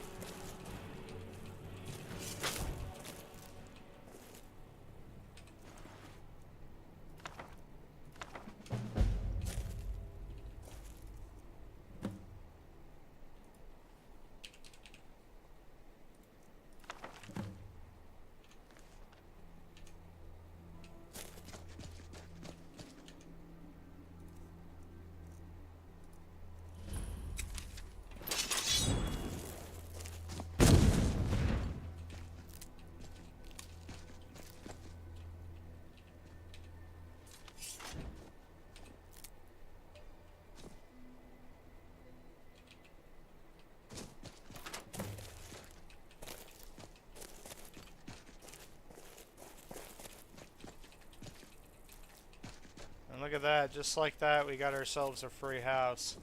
And look at that, just like that, we got ourselves a free house.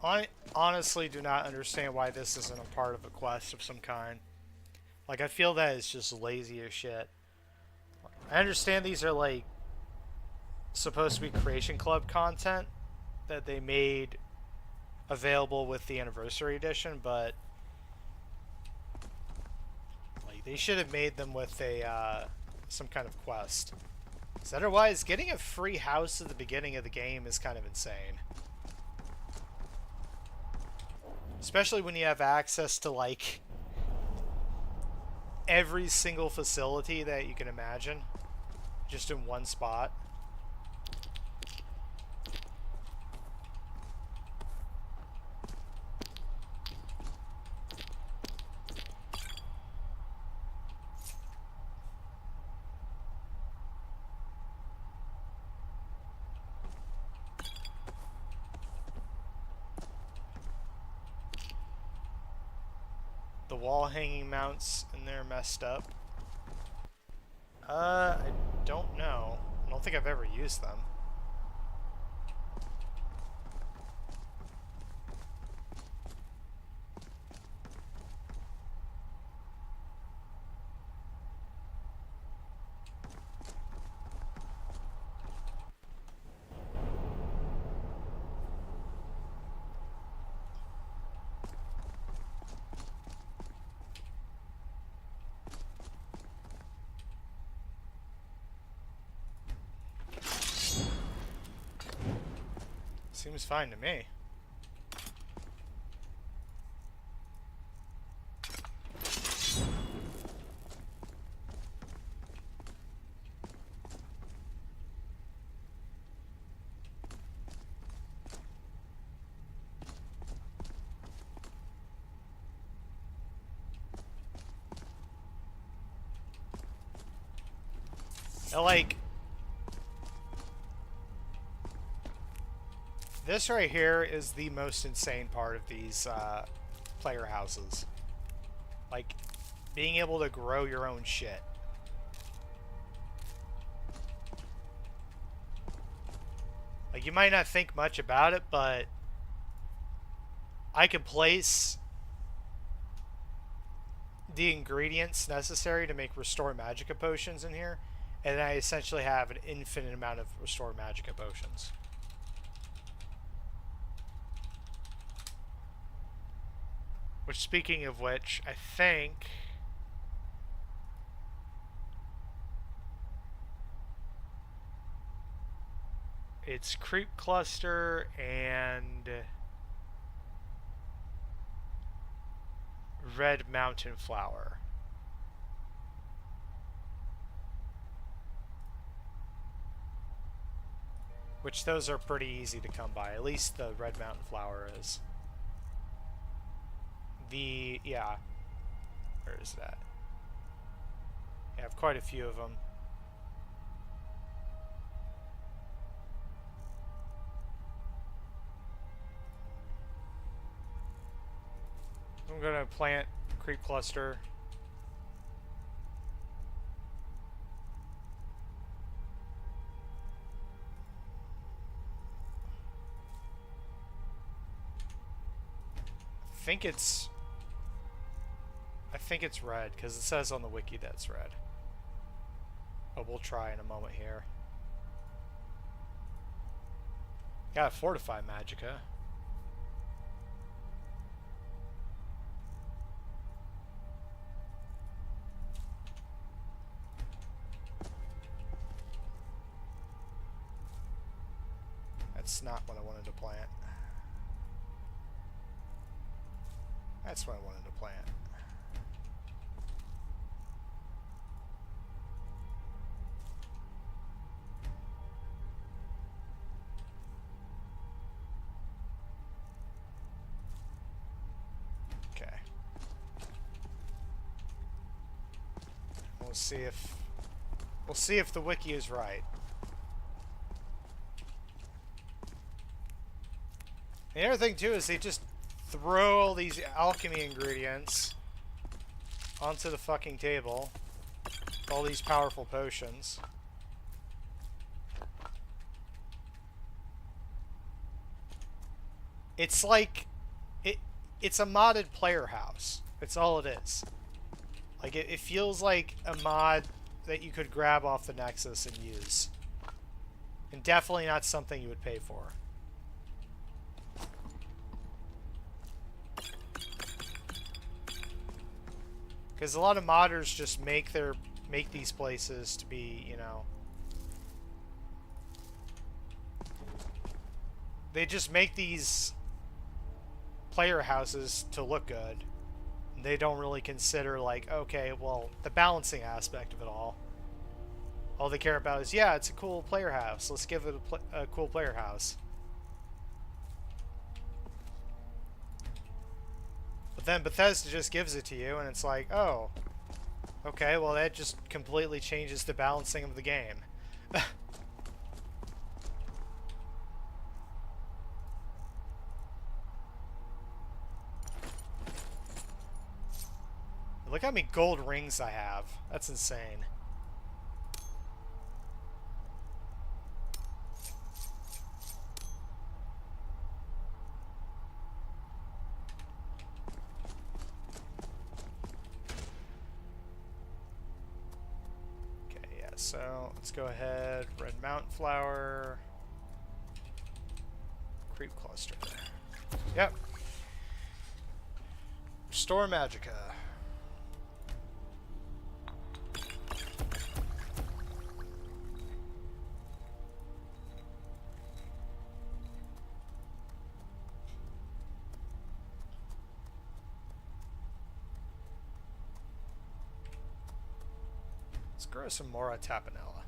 I honestly do not understand why this isn't a part of a quest of some kind. Like, I feel that it's just lazy as shit. I understand these are, like, supposed to be Creation Club content that they made available with the Anniversary Edition, but like, they should have made them with a, some kind of quest. So otherwise, getting a free house at the beginning of the game is kind of insane. Especially when you have access to, like, every single facility that you can imagine, just in one spot. The wall hanging mounts in there messed up. I don't know. I don't think I've ever used them. Seems fine to me. And, like, this right here is the most insane part of these player houses. Like, being able to grow your own shit. Like, you might not think much about it, but I could place the ingredients necessary to make Restore Magicka potions in here, and I essentially have an infinite amount of Restore Magicka potions. Which, speaking of which, I think... it's Creep Cluster and Red Mountain Flower. Which those are pretty easy to come by. At least the Red Mountain Flower is. Yeah. Where is that? I have quite a few of them. I'm gonna plant Creep Cluster. I think it's red, because it says on the wiki that it's red. But we'll try in a moment here. Got Fortify Magicka. That's not what I wanted to plant. That's what I wanted to plant. Okay. We'll see if the wiki is right. The other thing too is they just throw all these alchemy ingredients onto the fucking table. All these powerful potions. It's like it's a modded player house. It's all it is. Like it feels like a mod that you could grab off the Nexus and use. And definitely not something you would pay for. Because a lot of modders just make these places to be, you know, they just make these player houses to look good. They don't really consider, like, okay, well, the balancing aspect of it all. All they care about is, yeah, it's a cool player house. Let's give it a cool player house. But then Bethesda just gives it to you, and it's like, oh, okay, well, that just completely changes the balancing of the game. Look how many gold rings I have. That's insane. Okay, yeah, so let's go ahead. Red Mountain Flower. Creep Cluster. Yep. Restore Magicka. Let's grow some Mora Tapanella.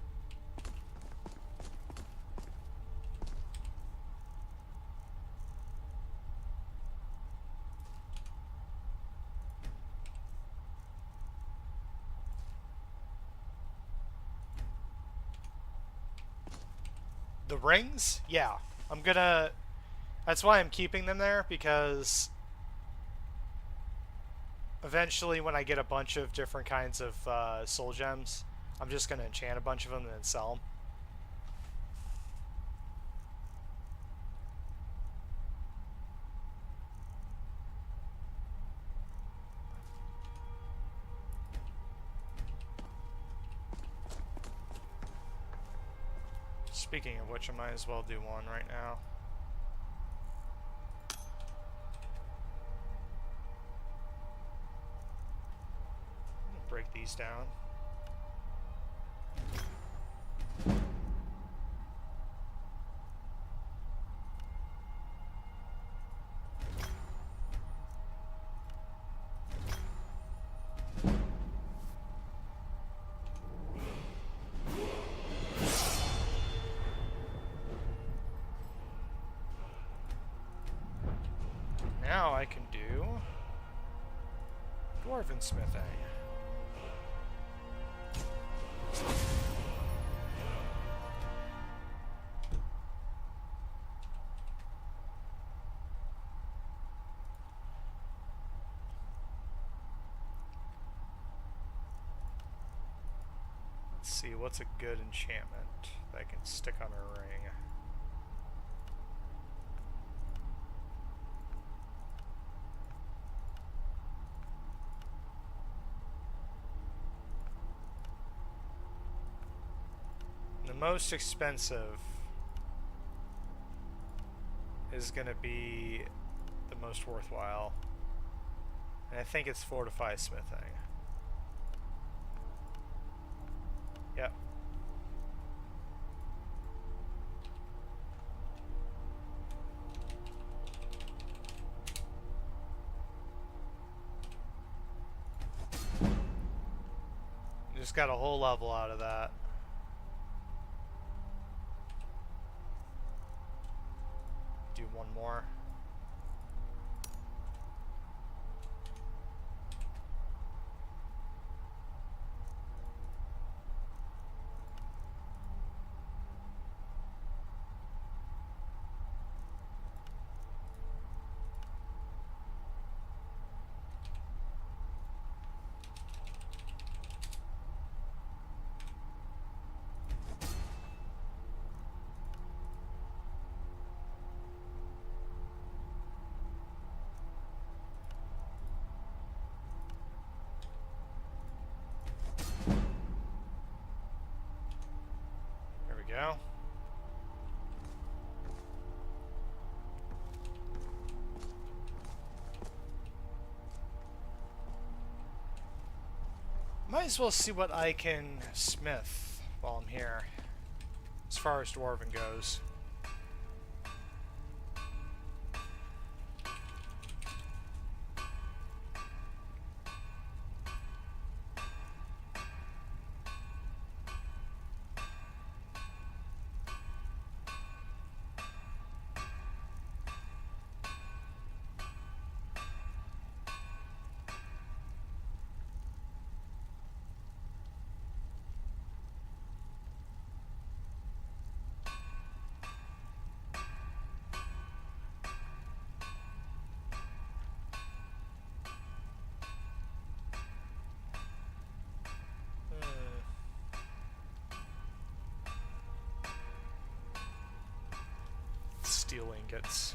The rings? Yeah. I'm gonna... That's why I'm keeping them there, because eventually when I get a bunch of different kinds of soul gems, I'm just gonna enchant a bunch of them and then sell them. Speaking of which, I might as well do one right now. Break these down. Now I can do dwarven smithing. Let's see, what's a good enchantment that I can stick on a ring? The most expensive is going to be the most worthwhile. And I think it's fortify smithing. Yep. Just got a whole level out of that. Do one more. Go. Might as well see what I can smith while I'm here, as far as dwarven goes. Steel ingots.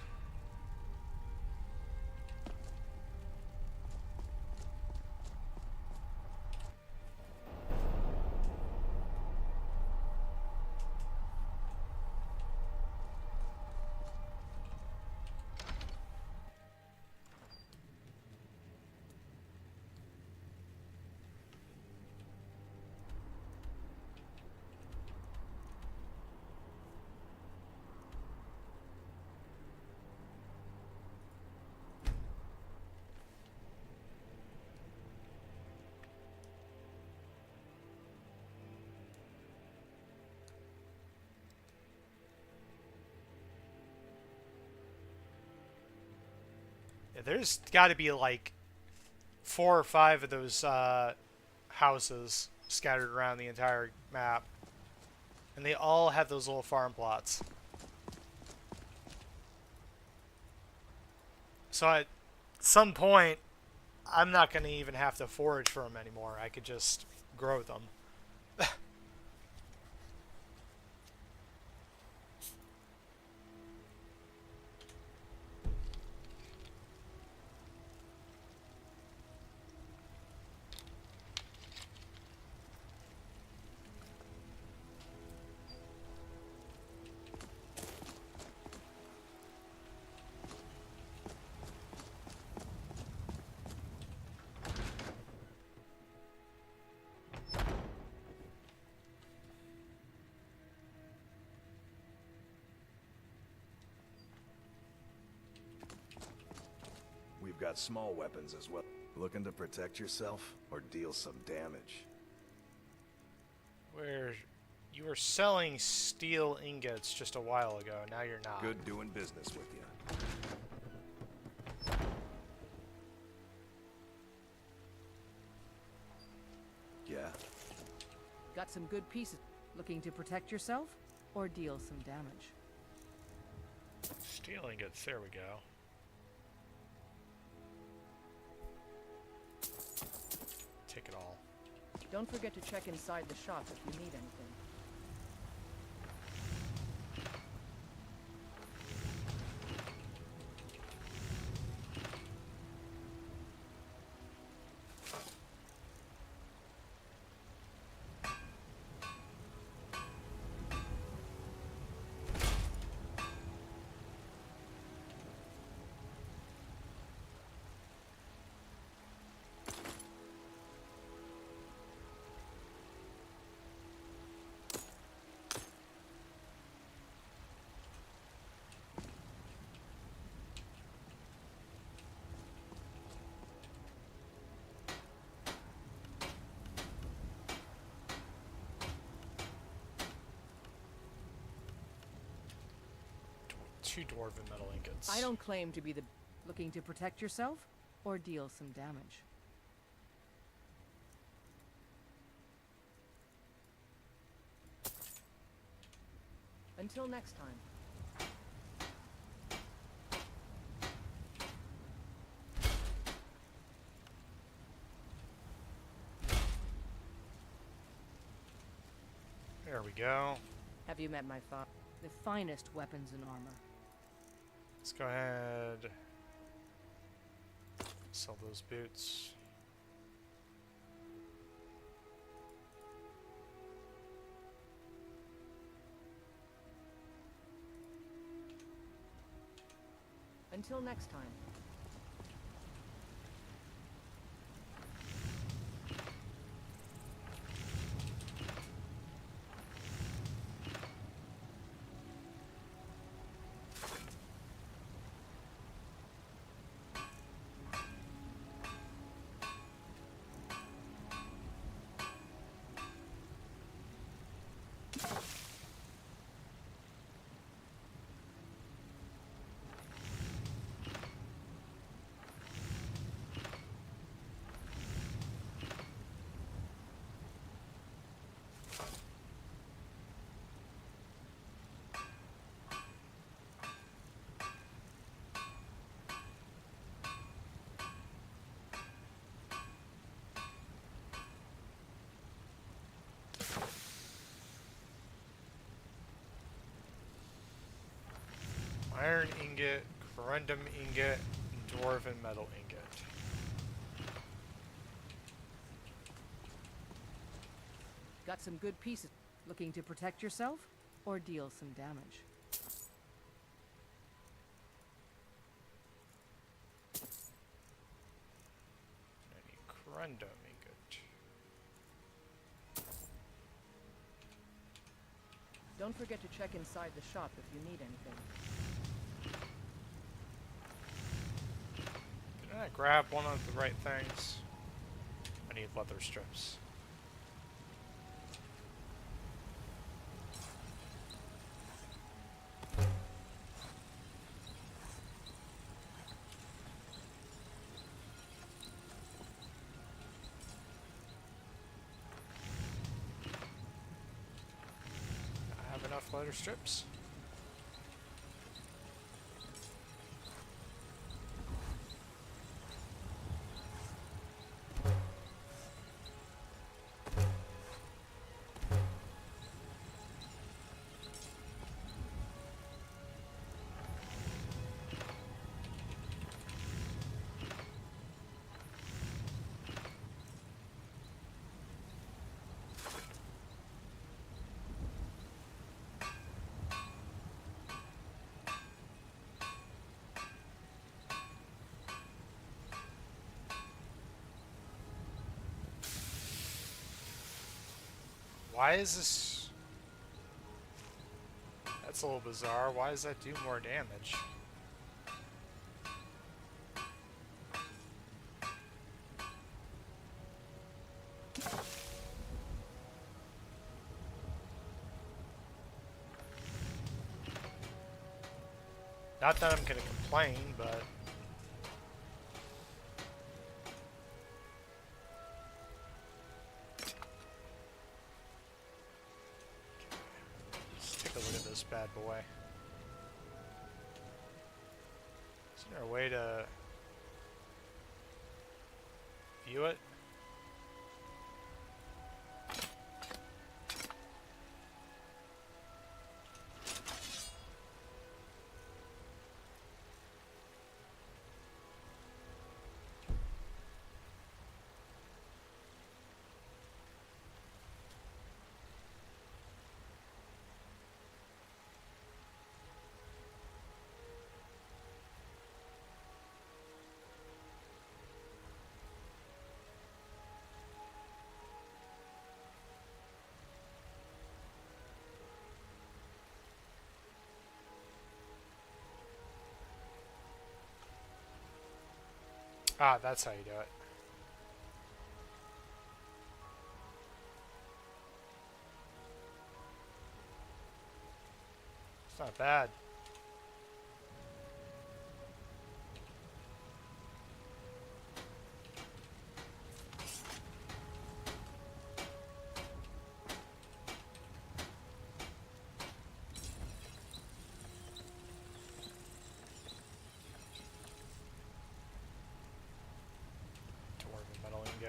There's got to be like 4 or 5 of those houses scattered around the entire map. And they all have those little farm plots. So at some point, I'm not going to even have to forage for them anymore. I could just grow them. We've got small weapons as well. Looking to protect yourself or deal some damage? Where you were selling steel ingots just a while ago, now you're not. Good doing business with you. Yeah. Got some good pieces. Looking to protect yourself or deal some damage? Steel ingots, there we go. Take it all. Don't forget to check inside the shop if you need anything. Two dwarven metal ingots. I don't claim to be the... Looking to protect yourself or deal some damage? Until next time. There we go. Have you met my father? The finest weapons and armor. Let's go ahead. Sell those boots. Until next time. Iron ingot, corundum ingot, and dwarven metal ingot. Got some good pieces. Looking to protect yourself or deal some damage? Any corundum ingot. Don't forget to check inside the shop if you need anything. Did I grab one of the right things? I need leather strips. letter strips. Why is this... That's a little bizarre. Why does that do more damage? Not that I'm gonna complain, but... Let's take a look at this bad boy. Isn't there a way to view it? Ah, that's how you do it. It's not bad.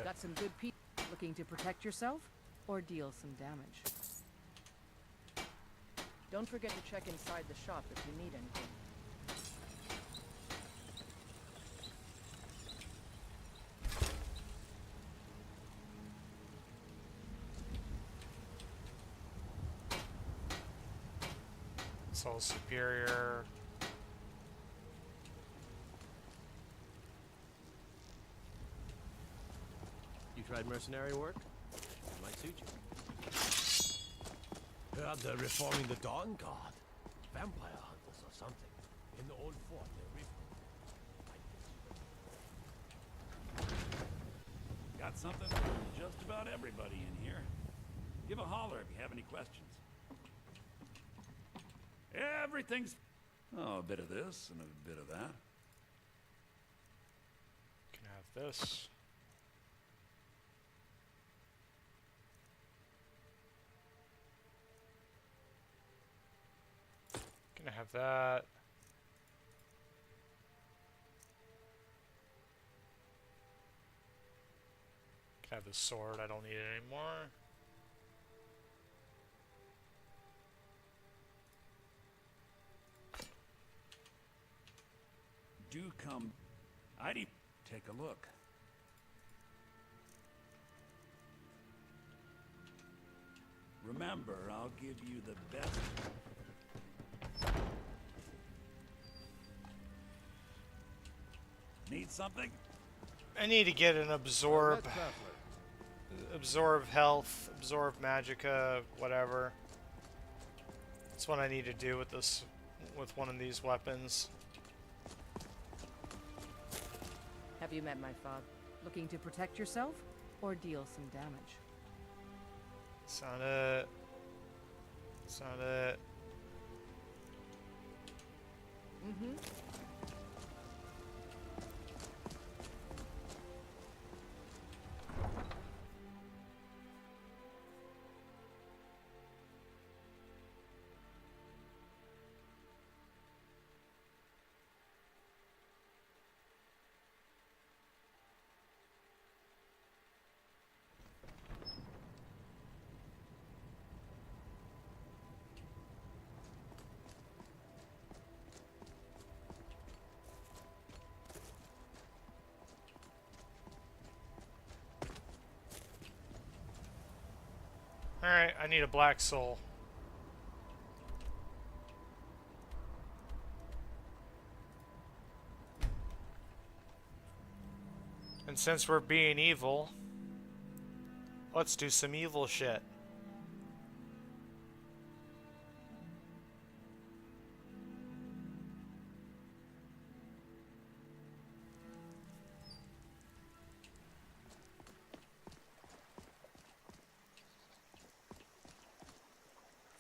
Got some good people looking to protect yourself or deal some damage. Don't forget to check inside the shop if you need anything. Soul Superior. You tried mercenary work? It might suit you. Heard they're reforming the Dawn Guard. Vampire hunters or something. In the old fort near Got something for just about everybody in here. Give a holler if you have any questions. Everything's... Oh, a bit of this and a bit of that. Can have this. Gonna have that. Can have the sword. I don't need it anymore. Do come. I'd take a look. Remember, I'll give you the best. Need something? I need to get an absorb health, absorb magicka, whatever. That's what I need to do with this, with one of these weapons. Have you met my father? Looking to protect yourself or deal some damage? It's not it. It's not it. Mm-hmm. Alright, I need a black soul. And since we're being evil, let's do some evil shit.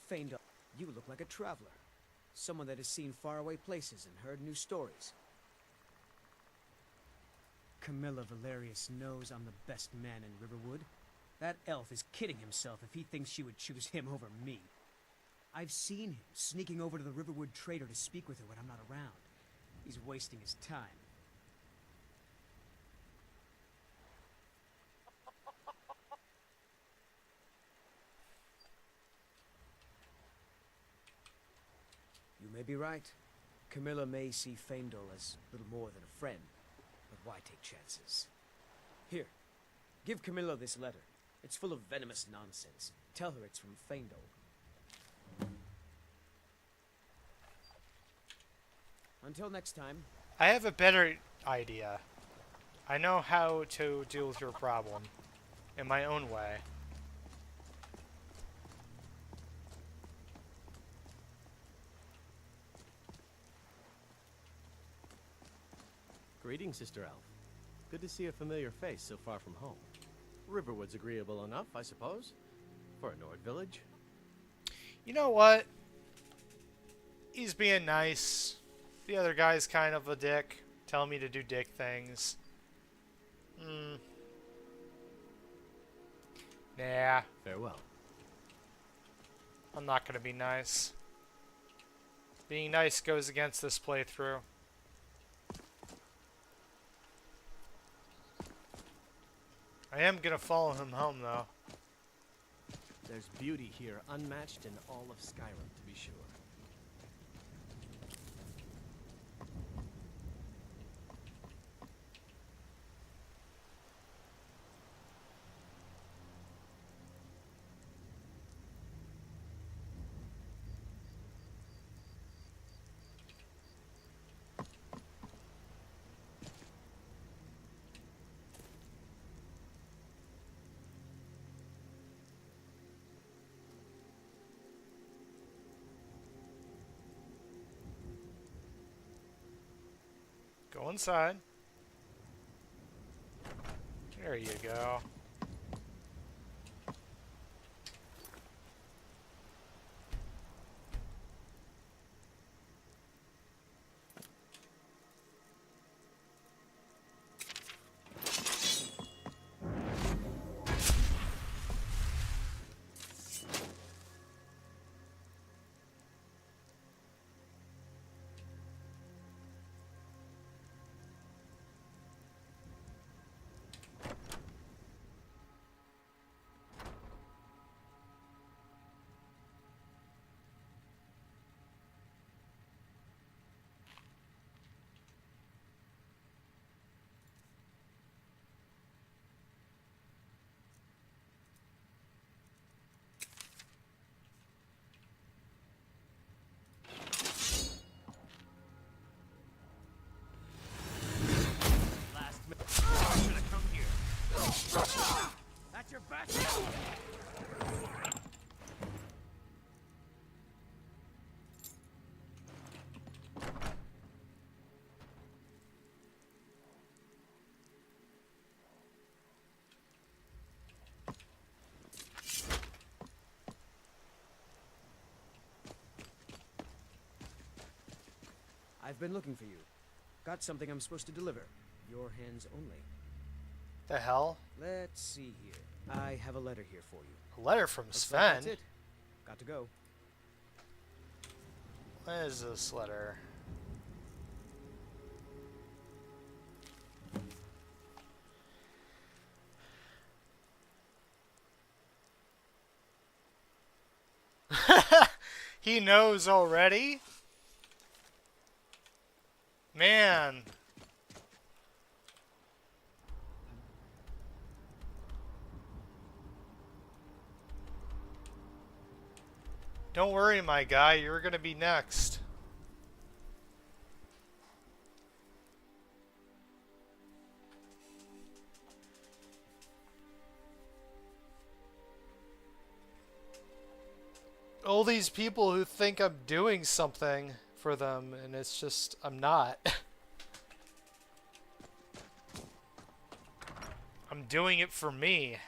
Feigned up. You look like a traveler. Someone that has seen faraway places and heard new stories. Camilla Valerius knows I'm the best man in Riverwood. That elf is kidding himself if he thinks she would choose him over me. I've seen him sneaking over to the Riverwood trader to speak with her when I'm not around. He's wasting his time. You may be right. Camilla may see Feindel as little more than a friend, but why take chances? Here, give Camilla this letter. It's full of venomous nonsense. Tell her it's from Feindel. Until next time. I have a better idea. I know how to deal with your problem in my own way. Greetings, Sister Elf. Good to see a familiar face so far from home. Riverwood's agreeable enough, I suppose, for a Nord village. You know what? He's being nice. The other guy's kind of a dick, telling me to do dick things. Nah. Farewell. I'm not gonna be nice. Being nice goes against this playthrough. I am gonna follow him home, though. There's beauty here unmatched in all of Skyrim, to be sure. Go inside. There you go. That's your best. I've been looking for you. Got something I'm supposed to deliver. Your hands only. The hell? Let's see here. I have a letter here for you. A letter from Looks like Sven? that's it. Got to go. What is this letter? He knows already? Man. Don't worry, my guy. You're gonna be next. All these people who think I'm doing something for them, and it's just, I'm not. I'm doing it for me.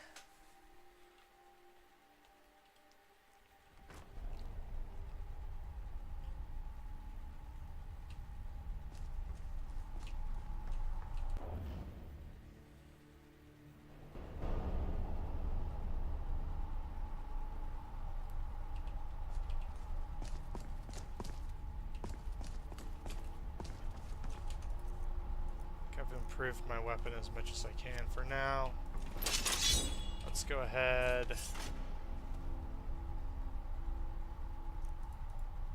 I've improved my weapon as much as I can for now. Let's go ahead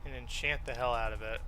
and enchant the hell out of it.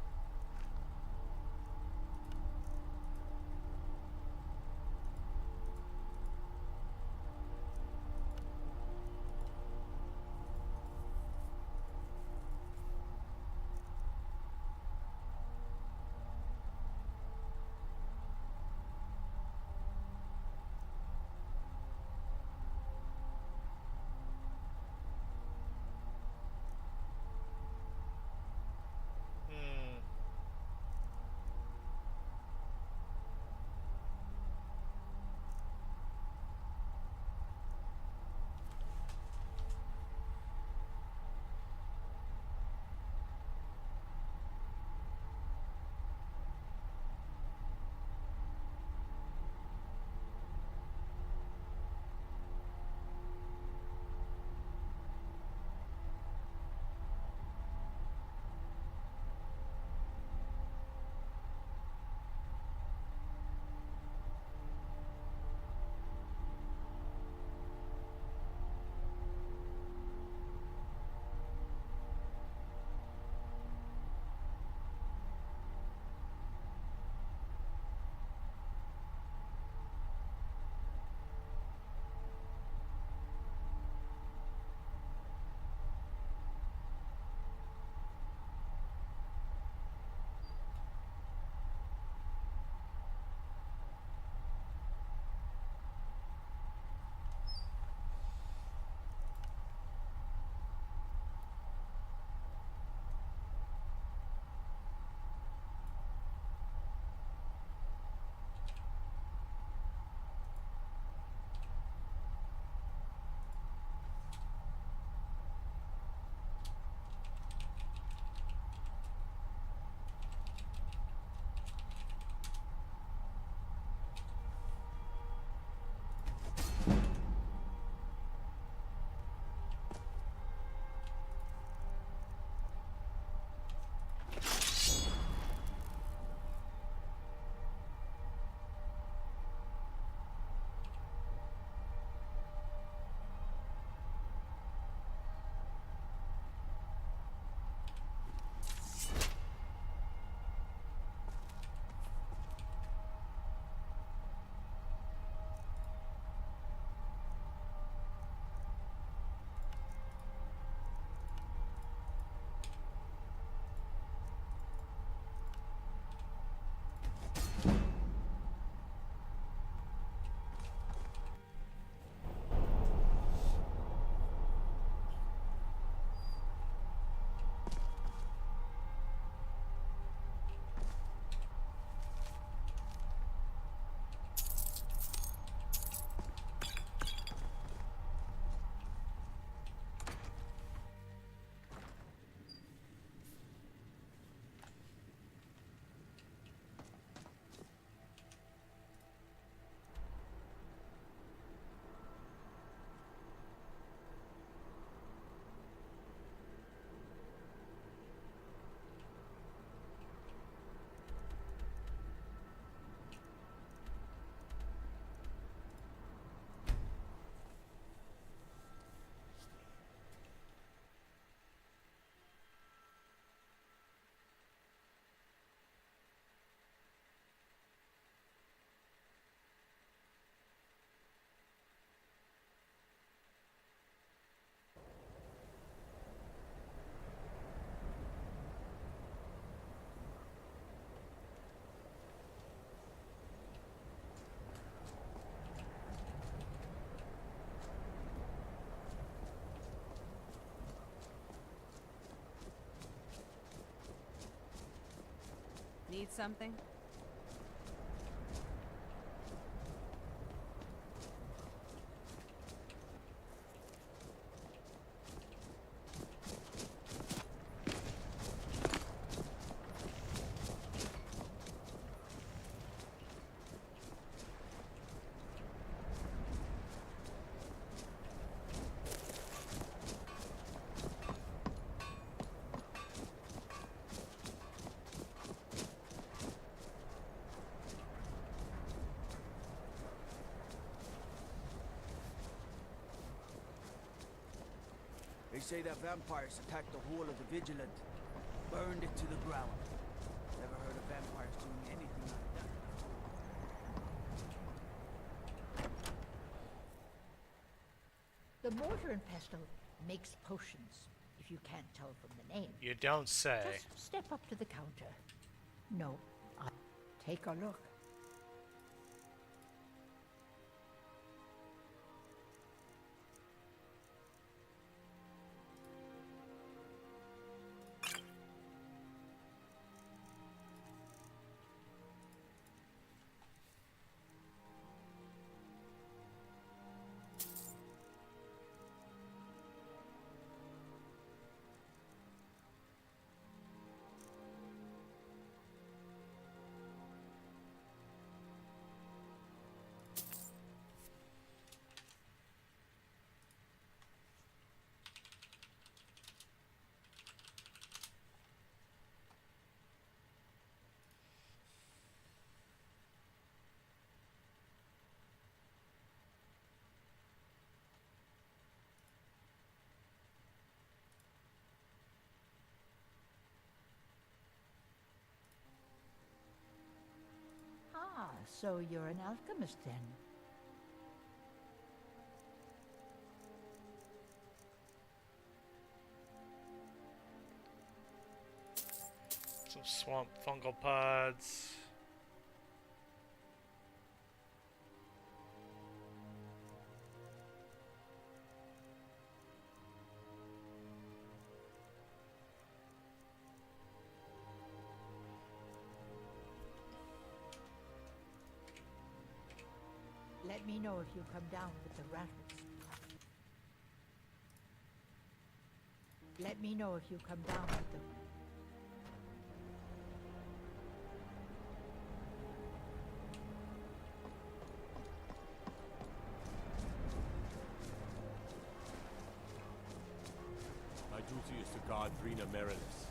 something? They say that vampires attacked the whole of the Vigilant, burned it to the ground. Never heard of vampires doing anything like that. The mortar and pestle makes potions, if you can't tell from the name. You don't say. Just step up to the counter. No, take a look. Ah, so you're an alchemist then. Some swamp fungal pods. Let me know if you come down with the rattles. Let me know if you come down with the... My duty is to guard Rena Meredith.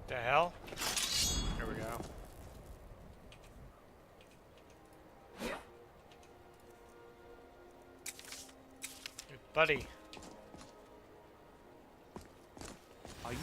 The hell? Here we go. Hey, buddy. Are you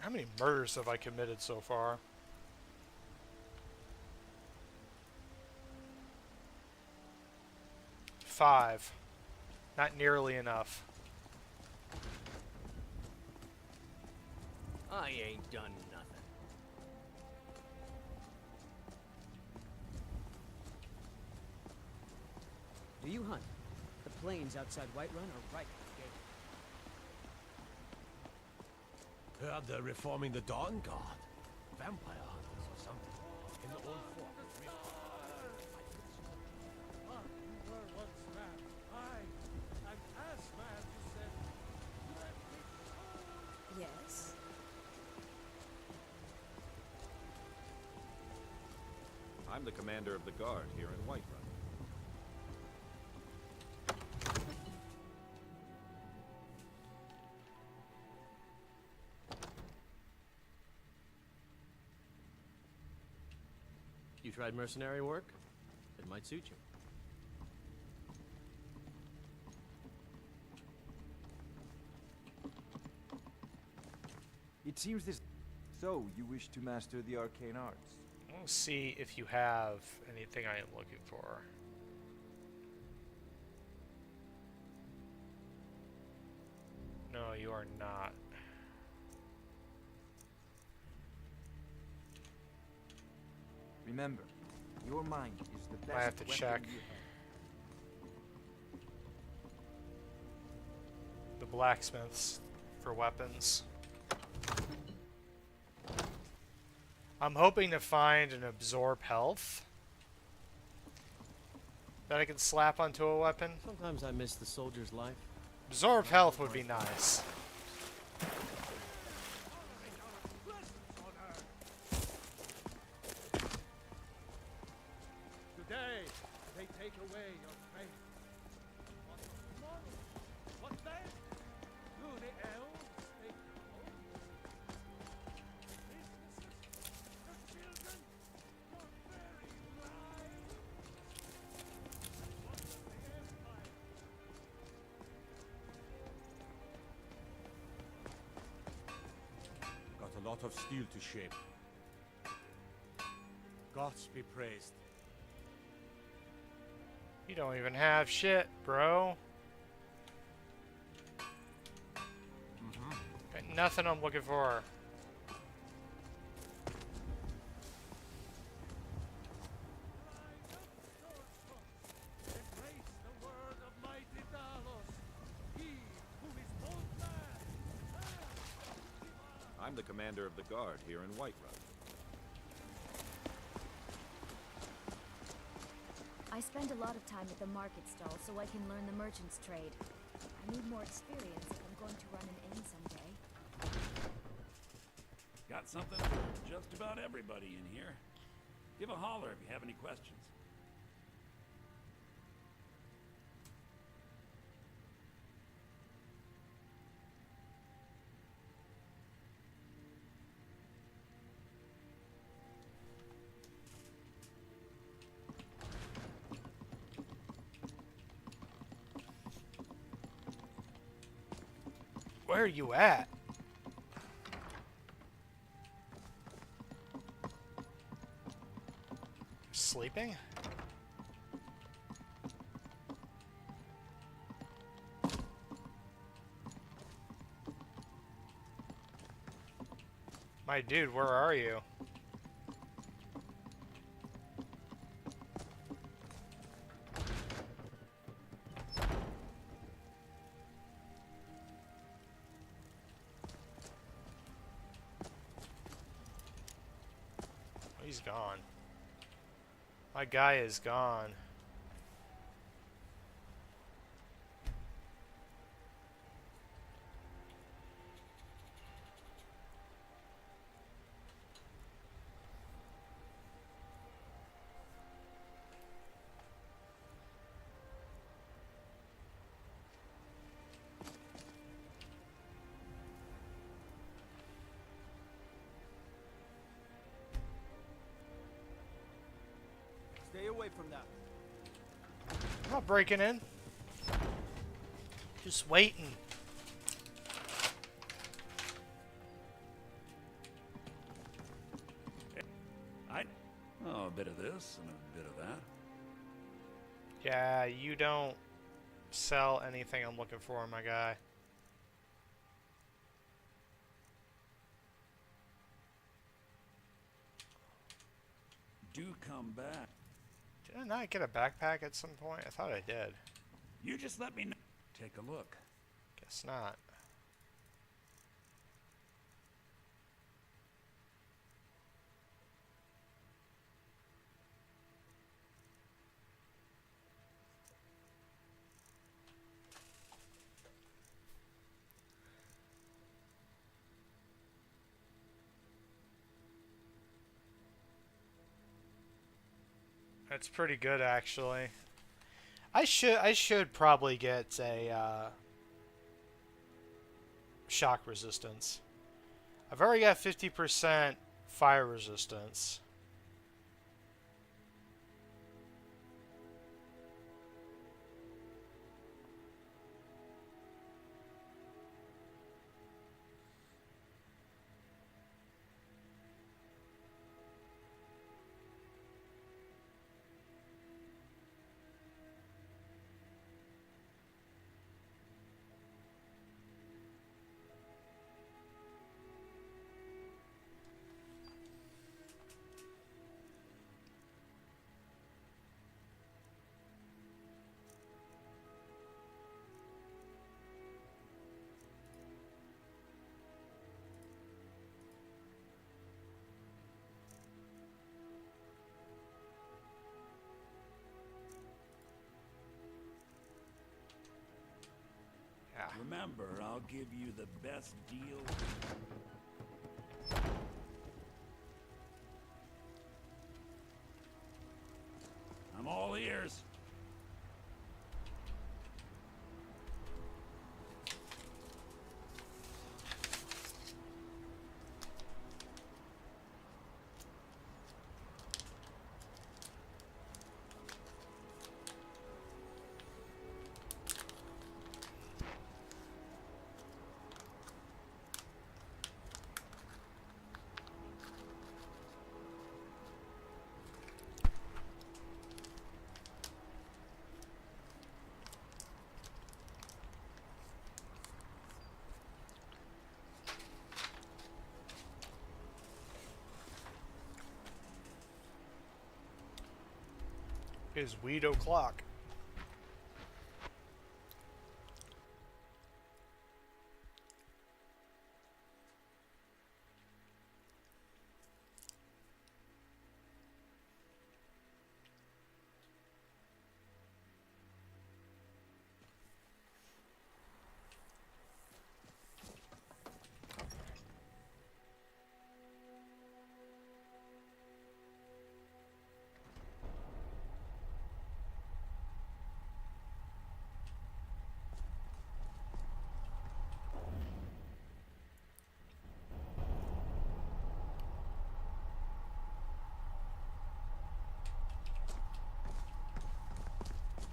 How many murders have I committed so far? 5. Not nearly enough. I ain't done nothing. Do you hunt? The plains outside Whiterun are ripe for game. Heard they're reforming the Dawn Guard. Vampire hunters or something. In the old fort. You were once mad. I am as mad, you said. Let me Yes? I'm the commander of the guard here in Whiterun. You tried mercenary work? It might suit you. It seems this... So, you wish to master the arcane arts? We'll see if you have anything I am looking for. No, you are not. Remember, your mind is the best I have to weapon check. you have. The blacksmiths for weapons. I'm hoping to find an absorb health that I can slap onto a weapon. Sometimes I miss the soldier's life. Absorb health would be nice. Today, they take away your faith. What tomorrow? What then? Do the elves take your home? Businesses? Your children? Your very lives? What of the Empire? Got a lot of steel to shape. Gods be praised. You don't even have shit, bro. Got nothing I'm looking for. Embrace the word of mighty Talos. He who is both man and divine. I'm the commander of the guard here in Whiterun. I spend a lot of time at the market stall so I can learn the merchant's trade. I need more experience if I'm going to run an inn someday. Got something for just about everybody in here. Give a holler if you have any questions. Where are you at? Sleeping? My dude, where are you? He's gone. My guy is gone. Stay away from that. I'm not breaking in. Just waiting. Oh, a bit of this and a bit of that. Yeah, you don't sell anything I'm looking for, my guy. Do come back. Did I not get a backpack at some point? I thought I did. You just let me know. Take a look. Guess not. That's pretty good, actually. I should probably get a shock resistance. I've already got 50% fire resistance. Remember, I'll give you the best deal. I'm all ears. Is weed o'clock?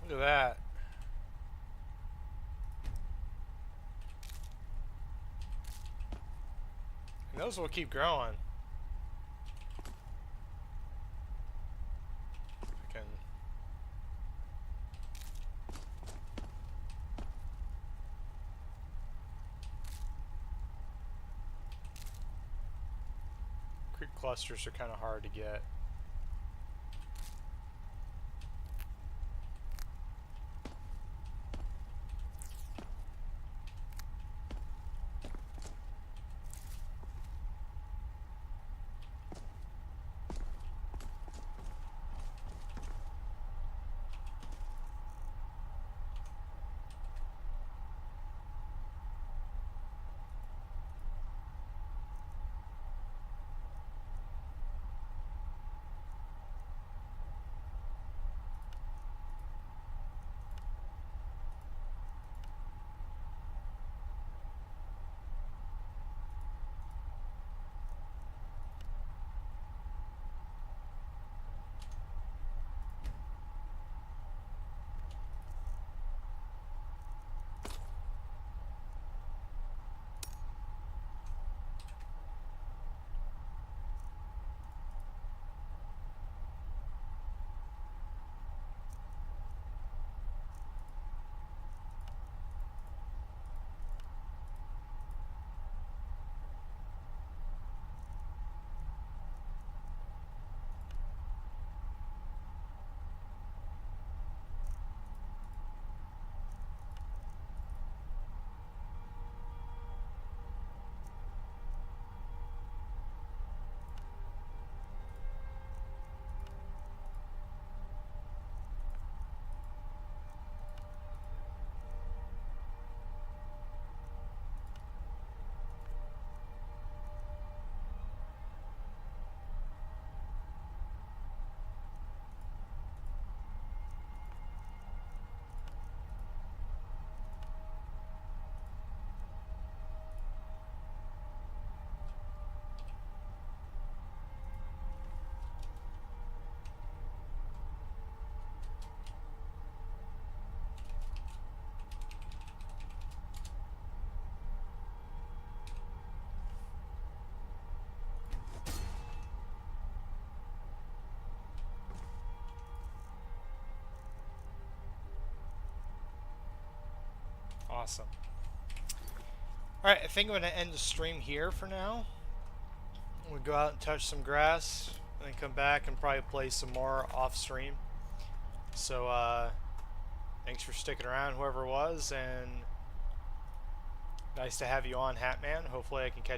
Look at that. And those will keep growing. I can... Creep clusters are kind of hard to get. Awesome. Alright, I think I'm going to end the stream here for now. We'll go out and touch some grass, and then come back and probably play some more off stream. So, thanks for sticking around, whoever it was, and nice to have you on, Hatman. Hopefully I can catch